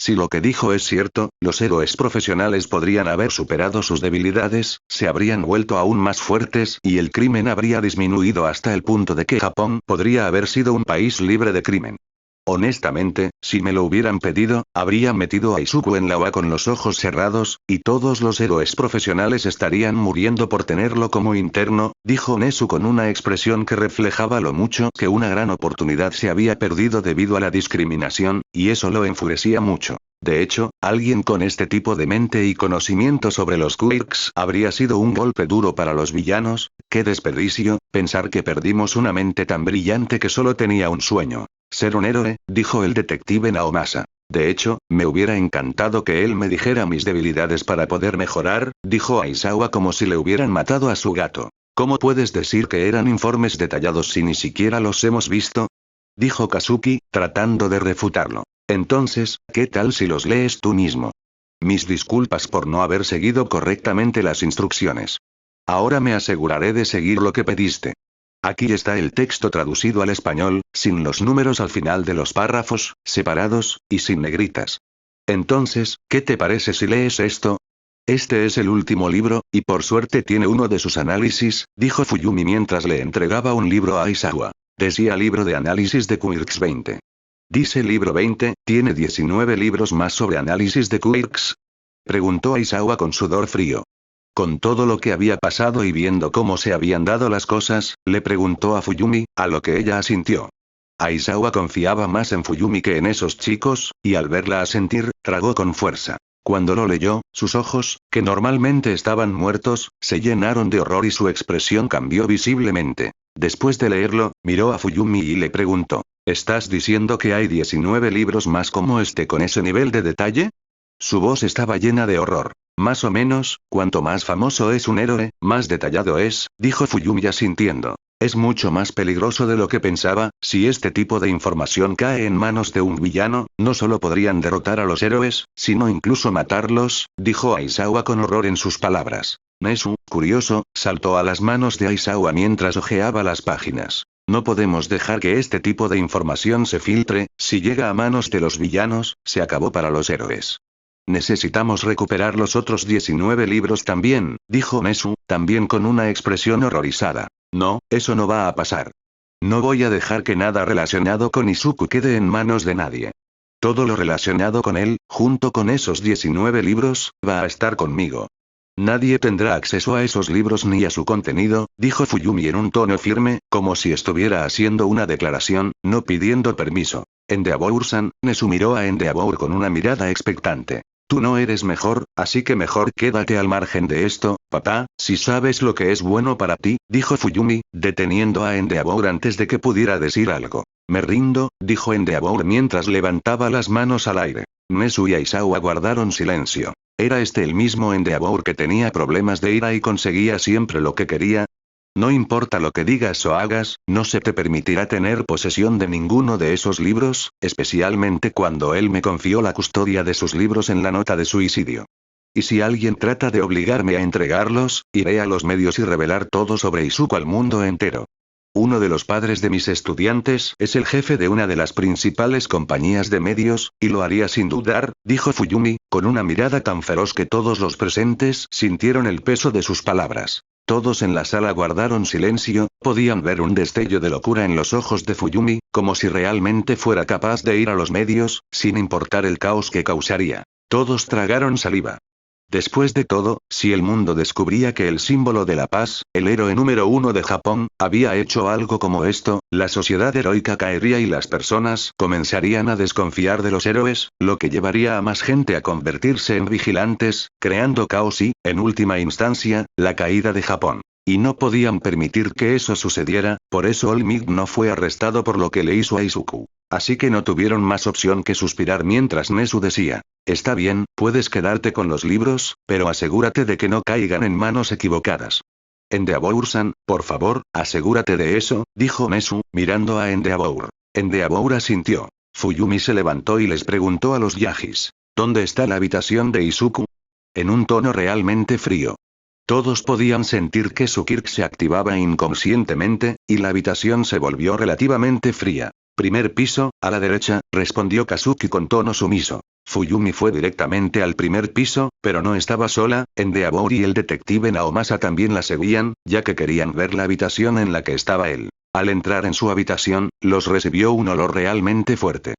Speaker 1: Si lo que dijo es cierto, los héroes profesionales podrían haber superado sus debilidades, se habrían vuelto aún más fuertes y el crimen habría disminuido hasta el punto de que Japón podría haber sido un país libre de crimen. Honestamente, si me lo hubieran pedido, habría metido a Izuku en la UA con los ojos cerrados, y todos los héroes profesionales estarían muriendo por tenerlo como interno, dijo Nezu con una expresión que reflejaba lo mucho que una gran oportunidad se había perdido debido a la discriminación, y eso lo enfurecía mucho. De hecho, alguien con este tipo de mente y conocimiento sobre los quirks habría sido un golpe duro para los villanos. ¡Qué desperdicio! Pensar que perdimos una mente tan brillante que solo tenía un sueño. Ser un héroe, dijo el detective Naomasa. De hecho, me hubiera encantado que él me dijera mis debilidades para poder mejorar, dijo Aizawa como si le hubieran matado a su gato. ¿Cómo puedes decir que eran informes detallados si ni siquiera los hemos visto? Dijo Kazuki, tratando de refutarlo. Entonces, ¿qué tal si los lees tú mismo? Mis disculpas por no haber seguido correctamente las instrucciones. Ahora me aseguraré de seguir lo que pediste. Aquí está el texto traducido al español, sin los números al final de los párrafos, separados, y sin negritas. Entonces, ¿qué te parece si lees esto? Este es el último libro, y por suerte tiene uno de sus análisis, dijo Fuyumi mientras le entregaba un libro a Aizawa. Decía libro de análisis de quirks 20. Dice libro 20, ¿tiene 19 libros más sobre análisis de quirks? Preguntó Aizawa con sudor frío. Con todo lo que había pasado y viendo cómo se habían dado las cosas, le preguntó a Fuyumi, a lo que ella asintió. Aizawa confiaba más en Fuyumi que en esos chicos, y al verla asentir, tragó con fuerza. Cuando lo leyó, sus ojos, que normalmente estaban muertos, se llenaron de horror y su expresión cambió visiblemente. Después de leerlo, miró a Fuyumi y le preguntó, ¿estás diciendo que hay 19 libros más como este con ese nivel de detalle? Su voz estaba llena de horror. Más o menos, cuanto más famoso es un héroe, más detallado es, dijo Fuyumi asintiendo. Es mucho más peligroso de lo que pensaba. Si este tipo de información cae en manos de un villano, no solo podrían derrotar a los héroes, sino incluso matarlos, dijo Aizawa con horror en sus palabras. Nezu, curioso, saltó a las manos de Aizawa mientras hojeaba las páginas. No podemos dejar que este tipo de información se filtre. Si llega a manos de los villanos, se acabó para los héroes. Necesitamos recuperar los otros 19 libros también, dijo Nezu, también con una expresión horrorizada. No, eso no va a pasar. No voy a dejar que nada relacionado con Izuku quede en manos de nadie. Todo lo relacionado con él, junto con esos 19 libros, va a estar conmigo. Nadie tendrá acceso a esos libros ni a su contenido, dijo Fuyumi en un tono firme, como si estuviera haciendo una declaración, no pidiendo permiso. Endeavor-san, Nezu miró a Endeavor con una mirada expectante. Tú no eres mejor, así que mejor quédate al margen de esto, papá, si sabes lo que es bueno para ti, dijo Fuyumi, deteniendo a Endeavor antes de que pudiera decir algo. Me rindo, dijo Endeavor mientras levantaba las manos al aire. Nezu y Aizawa guardaron silencio. ¿Era este el mismo Endeavor que tenía problemas de ira y conseguía siempre lo que quería? No importa lo que digas o hagas, no se te permitirá tener posesión de ninguno de esos libros, especialmente cuando él me confió la custodia de sus libros en la nota de suicidio. Y si alguien trata de obligarme a entregarlos, iré a los medios y revelar todo sobre Izuku al mundo entero. Uno de los padres de mis estudiantes es el jefe de una de las principales compañías de medios, y lo haría sin dudar, dijo Fuyumi, con una mirada tan feroz que todos los presentes sintieron el peso de sus palabras. Todos en la sala guardaron silencio, podían ver un destello de locura en los ojos de Fuyumi, como si realmente fuera capaz de ir a los medios, sin importar el caos que causaría. Todos tragaron saliva. Después de todo, si el mundo descubría que el símbolo de la paz, el héroe número 1 de Japón, había hecho algo como esto, la sociedad heroica caería y las personas comenzarían a desconfiar de los héroes, lo que llevaría a más gente a convertirse en vigilantes, creando caos y, en última instancia, la caída de Japón. Y no podían permitir que eso sucediera, por eso All Might no fue arrestado por lo que le hizo a Izuku. Así que no tuvieron más opción que suspirar mientras Nezu decía. Está bien, puedes quedarte con los libros, pero asegúrate de que no caigan en manos equivocadas. Endeavor-san, por favor, asegúrate de eso, dijo Nezu, mirando a Endeavor. Endeavor asintió. Fuyumi se levantó y les preguntó a los yagis. ¿Dónde está la habitación de Izuku? En un tono realmente frío. Todos podían sentir que su Kirk se activaba inconscientemente, y la habitación se volvió relativamente fría. Primer piso, a la derecha, respondió Kazuki con tono sumiso. Fuyumi fue directamente al primer piso, pero no estaba sola, Endeavor y el detective Naomasa también la seguían, ya que querían ver la habitación en la que estaba él. Al entrar en su habitación, los recibió un olor realmente fuerte.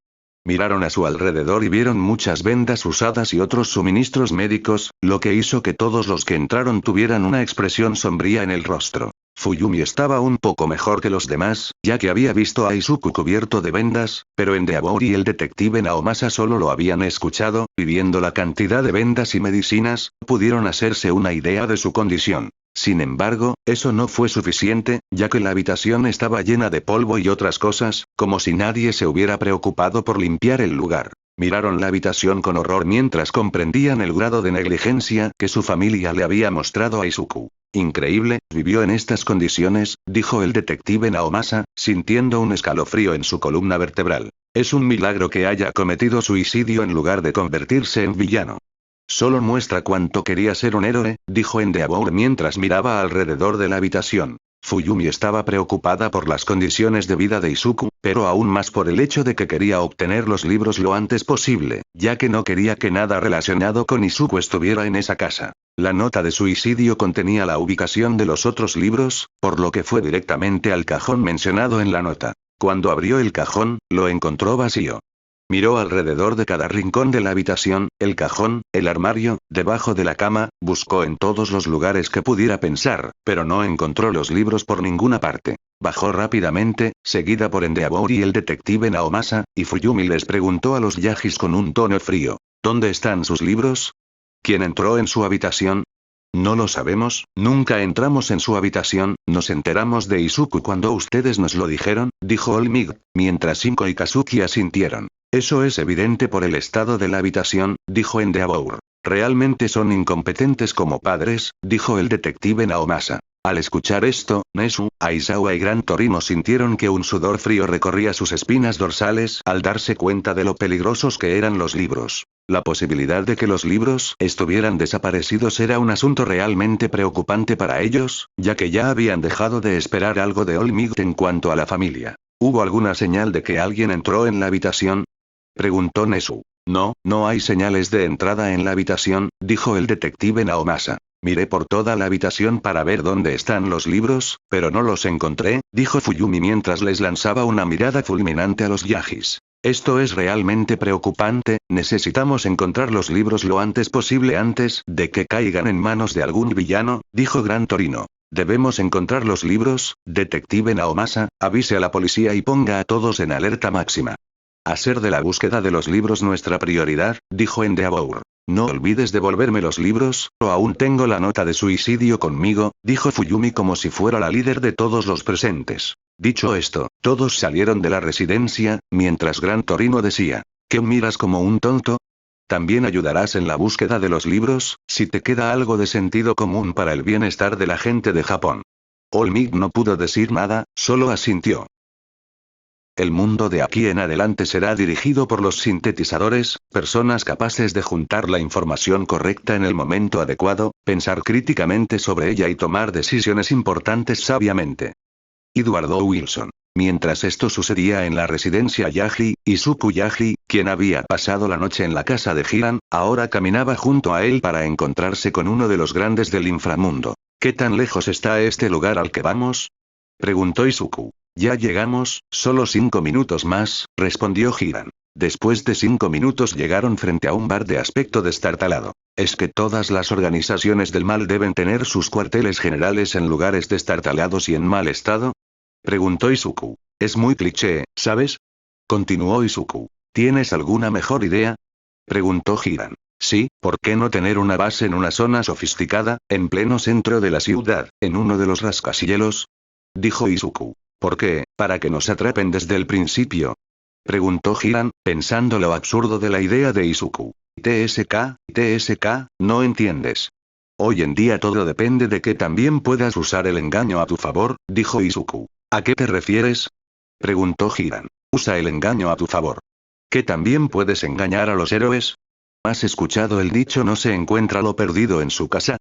Speaker 1: Miraron a su alrededor y vieron muchas vendas usadas y otros suministros médicos, lo que hizo que todos los que entraron tuvieran una expresión sombría en el rostro. Fuyumi estaba un poco mejor que los demás, ya que había visto a Izuku cubierto de vendas, pero Endeavor y el detective Naomasa solo lo habían escuchado, y viendo la cantidad de vendas y medicinas, pudieron hacerse una idea de su condición. Sin embargo, eso no fue suficiente, ya que la habitación estaba llena de polvo y otras cosas, como si nadie se hubiera preocupado por limpiar el lugar. Miraron la habitación con horror mientras comprendían el grado de negligencia que su familia le había mostrado a Izuku. Increíble, vivió en estas condiciones, dijo el detective Naomasa, sintiendo un escalofrío en su columna vertebral. Es un milagro que haya cometido suicidio en lugar de convertirse en villano. Solo muestra cuánto quería ser un héroe, dijo Endeavor mientras miraba alrededor de la habitación. Fuyumi estaba preocupada por las condiciones de vida de Izuku, pero aún más por el hecho de que quería obtener los libros lo antes posible, ya que no quería que nada relacionado con Izuku estuviera en esa casa. La nota de suicidio contenía la ubicación de los otros libros, por lo que fue directamente al cajón mencionado en la nota. Cuando abrió el cajón, lo encontró vacío. Miró alrededor de cada rincón de la habitación, el cajón, el armario, debajo de la cama, buscó en todos los lugares que pudiera pensar, pero no encontró los libros por ninguna parte. Bajó rápidamente, seguida por Endeavor y el detective Naomasa, y Fuyumi les preguntó a los yagis con un tono frío. ¿Dónde están sus libros? ¿Quién entró en su habitación? No lo sabemos, nunca entramos en su habitación, nos enteramos de Izuku cuando ustedes nos lo dijeron, dijo All Might, mientras Shinko y Kazuki asintieron. Eso es evidente por el estado de la habitación, dijo Endeavor. Realmente son incompetentes como padres, dijo el detective Naomasa. Al escuchar esto, Nezu, Aizawa y Gran Torino sintieron que un sudor frío recorría sus espinas dorsales al darse cuenta de lo peligrosos que eran los libros. La posibilidad de que los libros estuvieran desaparecidos era un asunto realmente preocupante para ellos, ya que ya habían dejado de esperar algo de All Might en cuanto a la familia. ¿Hubo alguna señal de que alguien entró en la habitación? Preguntó Nezu. No, no hay señales de entrada en la habitación, dijo el detective Naomasa. Miré por toda la habitación para ver dónde están los libros, pero no los encontré, dijo Fuyumi mientras les lanzaba una mirada fulminante a los Yagis. Esto es realmente preocupante, necesitamos encontrar los libros lo antes posible antes de que caigan en manos de algún villano, dijo Gran Torino. Debemos encontrar los libros, detective Naomasa, avise a la policía y ponga a todos en alerta máxima. Hacer de la búsqueda de los libros nuestra prioridad, dijo Endeavor. No olvides devolverme los libros, o aún tengo la nota de suicidio conmigo, dijo Fuyumi como si fuera la líder de todos los presentes. Dicho esto, todos salieron de la residencia, mientras Gran Torino decía, ¿qué miras como un tonto? También ayudarás en la búsqueda de los libros, si te queda algo de sentido común para el bienestar de la gente de Japón. All Might no pudo decir nada, solo asintió. El mundo de aquí en adelante será dirigido por los sintetizadores, personas capaces de juntar la información correcta en el momento adecuado, pensar críticamente sobre ella y tomar decisiones importantes sabiamente. Edward O. Wilson. Mientras esto sucedía en la residencia Yagi, Izuku Yagi, quien había pasado la noche en la casa de Hiran, ahora caminaba junto a él para encontrarse con uno de los grandes del inframundo. ¿Qué tan lejos está este lugar al que vamos? Preguntó Izuku. Ya llegamos, solo 5 minutos más, respondió Hiran. Después de 5 minutos llegaron frente a un bar de aspecto destartalado. ¿Es que todas las organizaciones del mal deben tener sus cuarteles generales en lugares destartalados y en mal estado? Preguntó Izuku. Es muy cliché, ¿sabes? Continuó Izuku. ¿Tienes alguna mejor idea? Preguntó Hiran. Sí, ¿por qué no tener una base en una zona sofisticada, en pleno centro de la ciudad, en uno de los rascacielos? Dijo Izuku. ¿Por qué? ¿Para que nos atrapen desde el principio? Preguntó Hiran, pensando lo absurdo de la idea de Izuku. TSK, no entiendes. Hoy en día todo depende de que también puedas usar el engaño a tu favor, dijo Izuku. ¿A qué te refieres? Preguntó Hiran. Usa el engaño a tu favor. ¿Que también puedes engañar a los héroes? ¿Has escuchado el dicho no se encuentra lo perdido en su casa?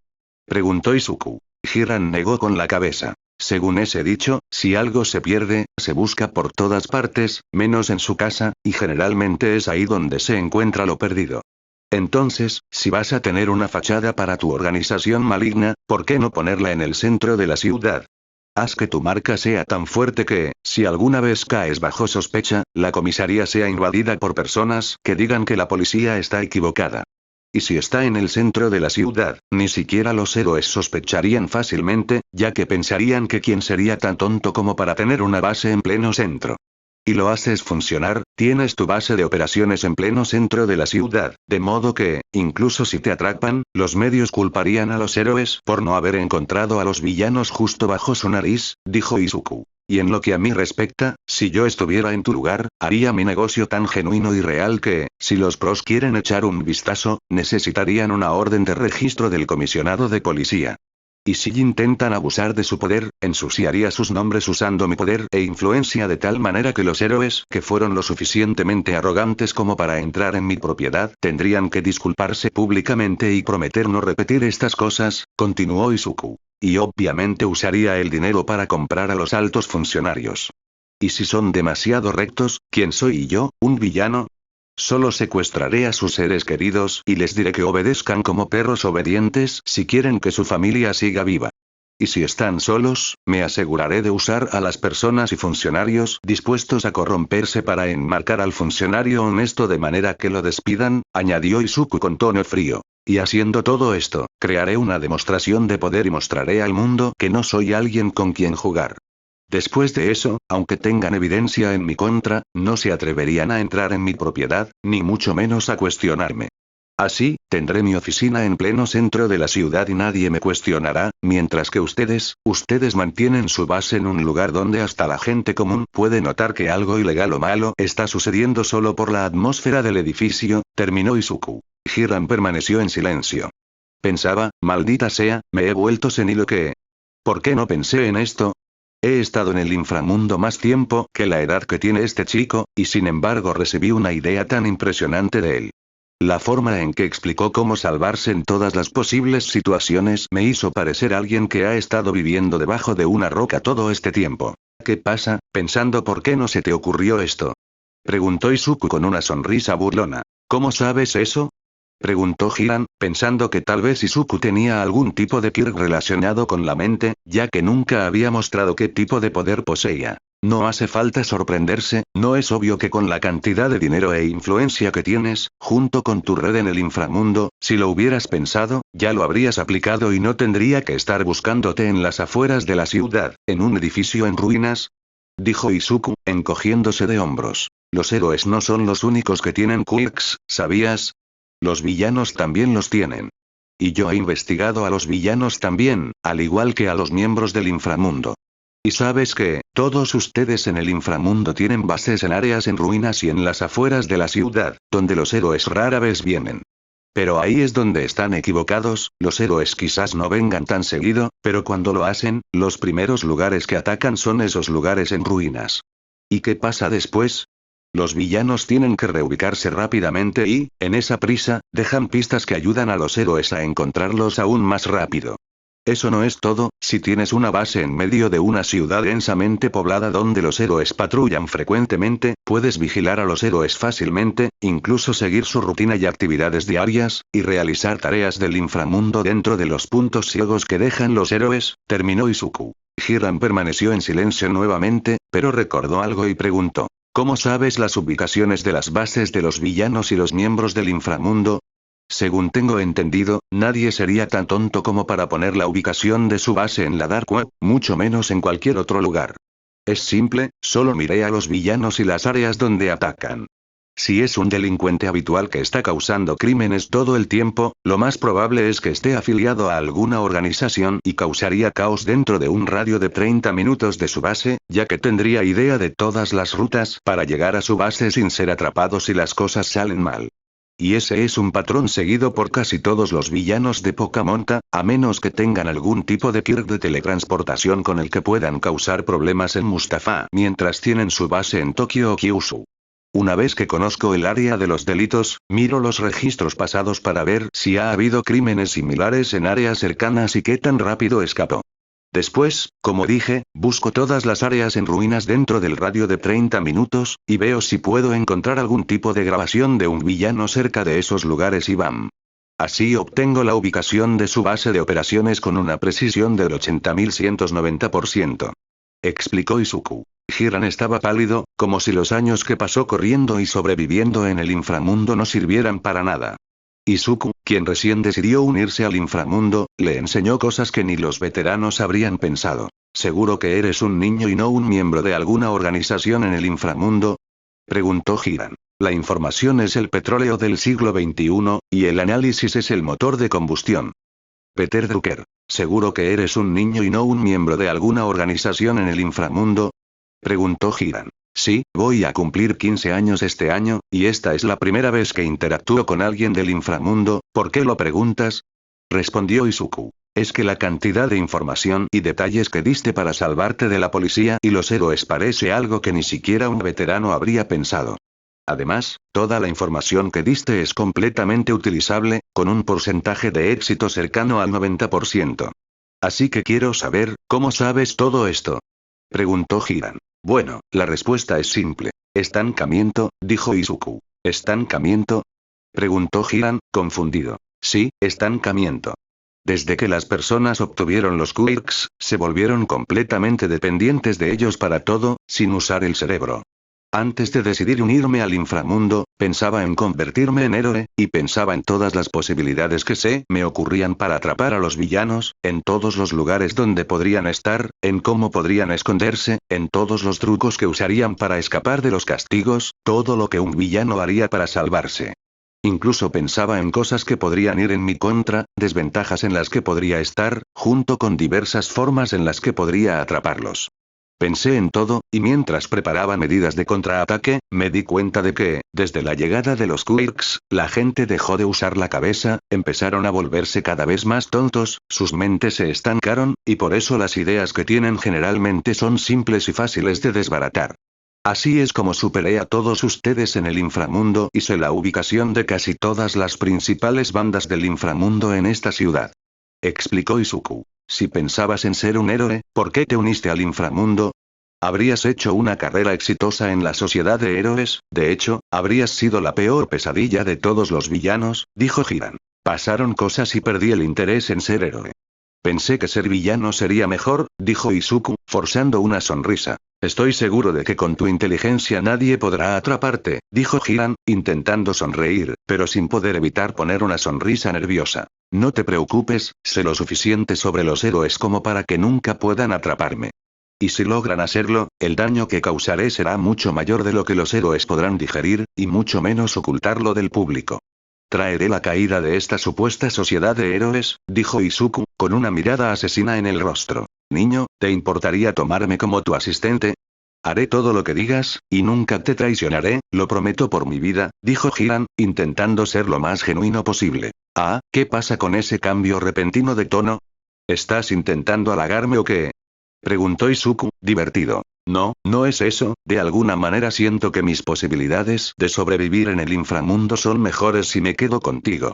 Speaker 1: Preguntó Izuku. Hiran negó con la cabeza. Según ese dicho, si algo se pierde, se busca por todas partes, menos en su casa, y generalmente es ahí donde se encuentra lo perdido. Entonces, si vas a tener una fachada para tu organización maligna, ¿por qué no ponerla en el centro de la ciudad? Haz que tu marca sea tan fuerte que, si alguna vez caes bajo sospecha, la comisaría sea invadida por personas que digan que la policía está equivocada. Y si está en el centro de la ciudad, ni siquiera los héroes sospecharían fácilmente, ya que pensarían que quién sería tan tonto como para tener una base en pleno centro. Y lo haces funcionar, tienes tu base de operaciones en pleno centro de la ciudad, de modo que, incluso si te atrapan, los medios culparían a los héroes por no haber encontrado a los villanos justo bajo su nariz, dijo Izuku. Y en lo que a mí respecta, si yo estuviera en tu lugar, haría mi negocio tan genuino y real que, si los pros quieren echar un vistazo, necesitarían una orden de registro del comisionado de policía. Y si intentan abusar de su poder, ensuciaría sus nombres usando mi poder e influencia de tal manera que los héroes que fueron lo suficientemente arrogantes como para entrar en mi propiedad tendrían que disculparse públicamente y prometer no repetir estas cosas, continuó Izuku. Y obviamente usaría el dinero para comprar a los altos funcionarios. ¿Y si son demasiado rectos, quién soy yo, un villano? Solo secuestraré a sus seres queridos y les diré que obedezcan como perros obedientes si quieren que su familia siga viva. Y si están solos, me aseguraré de usar a las personas y funcionarios dispuestos a corromperse para enmarcar al funcionario honesto de manera que lo despidan, añadió Izuku con tono frío. Y haciendo todo esto, crearé una demostración de poder y mostraré al mundo que no soy alguien con quien jugar. Después de eso, aunque tengan evidencia en mi contra, no se atreverían a entrar en mi propiedad, ni mucho menos a cuestionarme. Así, tendré mi oficina en pleno centro de la ciudad y nadie me cuestionará, mientras que ustedes mantienen su base en un lugar donde hasta la gente común puede notar que algo ilegal o malo está sucediendo solo por la atmósfera del edificio, terminó Izuku. Hiram permaneció en silencio. Pensaba, maldita sea, me he vuelto senil o qué. ¿Por qué no pensé en esto? He estado en el inframundo más tiempo que la edad que tiene este chico, y sin embargo recibí una idea tan impresionante de él. La forma en que explicó cómo salvarse en todas las posibles situaciones me hizo parecer alguien que ha estado viviendo debajo de una roca todo este tiempo. ¿Qué pasa, pensando por qué no se te ocurrió esto? Preguntó Izuku con una sonrisa burlona. ¿Cómo sabes eso? Preguntó Hiram, pensando que tal vez Izuku tenía algún tipo de quirk relacionado con la mente, ya que nunca había mostrado qué tipo de poder poseía. No hace falta sorprenderse, no es obvio que con la cantidad de dinero e influencia que tienes, junto con tu red en el inframundo, si lo hubieras pensado, ya lo habrías aplicado y no tendría que estar buscándote en las afueras de la ciudad, en un edificio en ruinas. Dijo Izuku, encogiéndose de hombros. Los héroes no son los únicos que tienen quirks, ¿sabías? Los villanos también los tienen. Y yo he investigado a los villanos también, al igual que a los miembros del inframundo. Y sabes que, todos ustedes en el inframundo tienen bases en áreas en ruinas y en las afueras de la ciudad, donde los héroes rara vez vienen. Pero ahí es donde están equivocados, los héroes quizás no vengan tan seguido, pero cuando lo hacen, los primeros lugares que atacan son esos lugares en ruinas. ¿Y qué pasa después? Los villanos tienen que reubicarse rápidamente y, en esa prisa, dejan pistas que ayudan a los héroes a encontrarlos aún más rápido. Eso no es todo, si tienes una base en medio de una ciudad densamente poblada donde los héroes patrullan frecuentemente, puedes vigilar a los héroes fácilmente, incluso seguir su rutina y actividades diarias, y realizar tareas del inframundo dentro de los puntos ciegos que dejan los héroes, terminó Izuku. Hiram permaneció en silencio nuevamente, pero recordó algo y preguntó. ¿Cómo sabes las ubicaciones de las bases de los villanos y los miembros del inframundo? Según tengo entendido, nadie sería tan tonto como para poner la ubicación de su base en la Dark Web, mucho menos en cualquier otro lugar. Es simple, solo miré a los villanos y las áreas donde atacan. Si es un delincuente habitual que está causando crímenes todo el tiempo, lo más probable es que esté afiliado a alguna organización y causaría caos dentro de un radio de 30 minutos de su base, ya que tendría idea de todas las rutas para llegar a su base sin ser atrapado si las cosas salen mal. Y ese es un patrón seguido por casi todos los villanos de poca monta, a menos que tengan algún tipo de quirk de teletransportación con el que puedan causar problemas en Mustafa mientras tienen su base en Tokio o Kyushu. Una vez que conozco el área de los delitos, miro los registros pasados para ver si ha habido crímenes similares en áreas cercanas y qué tan rápido escapó. Después, como dije, busco todas las áreas en ruinas dentro del radio de 30 minutos, y veo si puedo encontrar algún tipo de grabación de un villano cerca de esos lugares y ¡bam! Así obtengo la ubicación de su base de operaciones con una precisión del 80.190%. Explicó Izuku. Hiram estaba pálido, como si los años que pasó corriendo y sobreviviendo en el inframundo no sirvieran para nada. Izuku, quien recién decidió unirse al inframundo, le enseñó cosas que ni los veteranos habrían pensado. ¿Seguro que eres un niño y no un miembro de alguna organización en el inframundo? Preguntó Hiram. La información es el petróleo del siglo XXI, y el análisis es el motor de combustión. Peter Drucker. ¿Seguro que eres un niño y no un miembro de alguna organización en el inframundo? Preguntó Hiram. Sí, voy a cumplir 15 años este año, y esta es la primera vez que interactúo con alguien del inframundo, ¿por qué lo preguntas? Respondió Izuku. Es que la cantidad de información y detalles que diste para salvarte de la policía y los héroes parece algo que ni siquiera un veterano habría pensado. Además, toda la información que diste es completamente utilizable, con un porcentaje de éxito cercano al 90%. Así que quiero saber, ¿cómo sabes todo esto? Preguntó Hiram. Bueno, la respuesta es simple. Estancamiento, dijo Izuku. ¿Estancamiento? Preguntó Hiram, confundido. Sí, estancamiento. Desde que las personas obtuvieron los quirks, se volvieron completamente dependientes de ellos para todo, sin usar el cerebro. Antes de decidir unirme al inframundo, pensaba en convertirme en héroe, y pensaba en todas las posibilidades que se me ocurrían para atrapar a los villanos, en todos los lugares donde podrían estar, en cómo podrían esconderse, en todos los trucos que usarían para escapar de los castigos, todo lo que un villano haría para salvarse. Incluso pensaba en cosas que podrían ir en mi contra, desventajas en las que podría estar, junto con diversas formas en las que podría atraparlos. Pensé en todo, y mientras preparaba medidas de contraataque, me di cuenta de que, desde la llegada de los Quirks, la gente dejó de usar la cabeza, empezaron a volverse cada vez más tontos, sus mentes se estancaron, y por eso las ideas que tienen generalmente son simples y fáciles de desbaratar. Así es como superé a todos ustedes en el inframundo y sé la ubicación de casi todas las principales bandas del inframundo en esta ciudad. Explicó Izuku. Si pensabas en ser un héroe, ¿por qué te uniste al inframundo? Habrías hecho una carrera exitosa en la sociedad de héroes, de hecho, habrías sido la peor pesadilla de todos los villanos, dijo Jiran. Pasaron cosas y perdí el interés en ser héroe. Pensé que ser villano sería mejor, dijo Izuku, forzando una sonrisa. Estoy seguro de que con tu inteligencia nadie podrá atraparte, dijo Jiran, intentando sonreír, pero sin poder evitar poner una sonrisa nerviosa. No te preocupes, sé lo suficiente sobre los héroes como para que nunca puedan atraparme. Y si logran hacerlo, el daño que causaré será mucho mayor de lo que los héroes podrán digerir, y mucho menos ocultarlo del público. Traeré la caída de esta supuesta sociedad de héroes, dijo Izuku, con una mirada asesina en el rostro. Niño, ¿te importaría tomarme como tu asistente? Haré todo lo que digas, y nunca te traicionaré, lo prometo por mi vida, dijo Jiran, intentando ser lo más genuino posible. Ah, ¿qué pasa con ese cambio repentino de tono? ¿Estás intentando halagarme o qué? Preguntó Izuku, divertido. No, no es eso, de alguna manera siento que mis posibilidades de sobrevivir en el inframundo son mejores si me quedo contigo.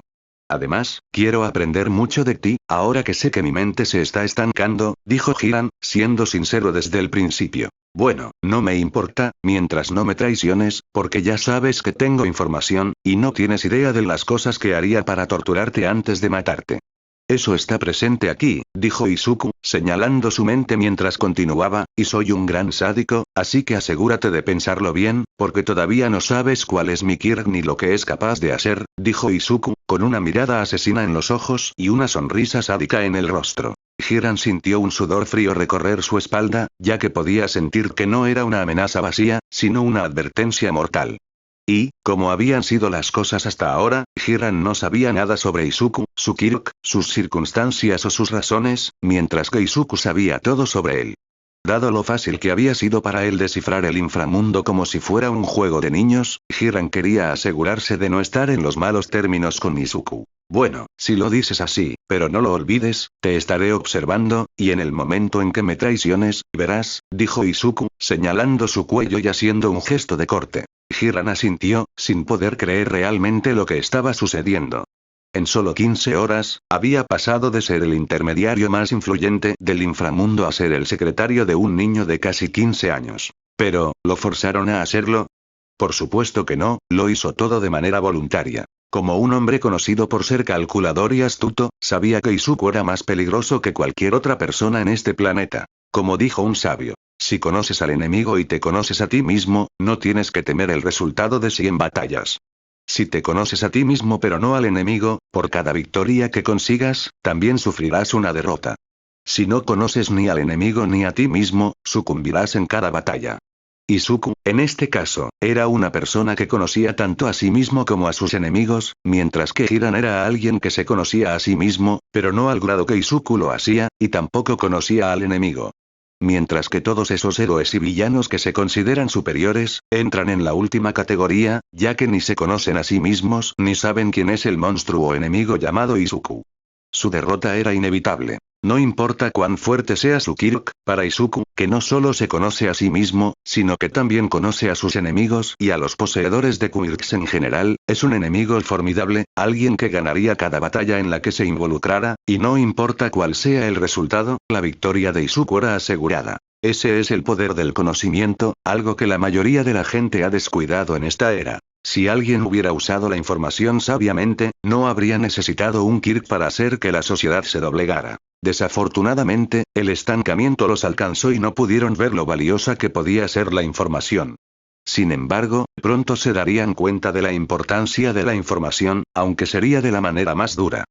Speaker 1: Además, quiero aprender mucho de ti, ahora que sé que mi mente se está estancando, dijo Jiran, siendo sincero desde el principio. Bueno, no me importa, mientras no me traiciones, porque ya sabes que tengo información, y no tienes idea de las cosas que haría para torturarte antes de matarte. Eso está presente aquí, dijo Izuku, señalando su mente mientras continuaba, y soy un gran sádico, así que asegúrate de pensarlo bien, porque todavía no sabes cuál es mi Kirk ni lo que es capaz de hacer, dijo Izuku, con una mirada asesina en los ojos y una sonrisa sádica en el rostro. Jiran sintió un sudor frío recorrer su espalda, ya que podía sentir que no era una amenaza vacía, sino una advertencia mortal. Y, como habían sido las cosas hasta ahora, Jiran no sabía nada sobre Izuku, su Kirk, sus circunstancias o sus razones, mientras que Izuku sabía todo sobre él. Dado lo fácil que había sido para él descifrar el inframundo como si fuera un juego de niños, Jiran quería asegurarse de no estar en los malos términos con Izuku. Bueno, si lo dices así, pero no lo olvides, te estaré observando, y en el momento en que me traiciones, verás, dijo Izuku, señalando su cuello y haciendo un gesto de corte. Jiran asintió, sin poder creer realmente lo que estaba sucediendo. En solo 15 horas, había pasado de ser el intermediario más influyente del inframundo a ser el secretario de un niño de casi 15 años. Pero, ¿lo forzaron a hacerlo? Por supuesto que no, lo hizo todo de manera voluntaria. Como un hombre conocido por ser calculador y astuto, sabía que Izuku era más peligroso que cualquier otra persona en este planeta. Como dijo un sabio, si conoces al enemigo y te conoces a ti mismo, no tienes que temer el resultado de 100 batallas. Si te conoces a ti mismo pero no al enemigo, por cada victoria que consigas, también sufrirás una derrota. Si no conoces ni al enemigo ni a ti mismo, sucumbirás en cada batalla. Izuku, en este caso, era una persona que conocía tanto a sí mismo como a sus enemigos, mientras que Jiran era alguien que se conocía a sí mismo, pero no al grado que Izuku lo hacía, y tampoco conocía al enemigo. Mientras que todos esos héroes y villanos que se consideran superiores, entran en la última categoría, ya que ni se conocen a sí mismos ni saben quién es el monstruo enemigo llamado Izuku. Su derrota era inevitable. No importa cuán fuerte sea su Kirk, para Izuku, que no solo se conoce a sí mismo, sino que también conoce a sus enemigos y a los poseedores de Quirks en general, es un enemigo formidable, alguien que ganaría cada batalla en la que se involucrara, y no importa cuál sea el resultado, la victoria de Izuku era asegurada. Ese es el poder del conocimiento, algo que la mayoría de la gente ha descuidado en esta era. Si alguien hubiera usado la información sabiamente, no habría necesitado un Kirk para hacer que la sociedad se doblegara. Desafortunadamente, el estancamiento los alcanzó y no pudieron ver lo valiosa que podía ser la información. Sin embargo, pronto se darían cuenta de la importancia de la información, aunque sería de la manera más dura.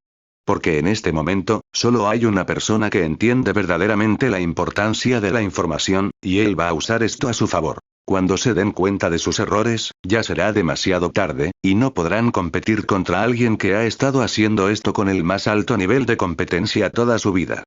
Speaker 1: Porque en este momento, solo hay una persona que entiende verdaderamente la importancia de la información, y él va a usar esto a su favor. Cuando se den cuenta de sus errores, ya será demasiado tarde, y no podrán competir contra alguien que ha estado haciendo esto con el más alto nivel de competencia toda su vida.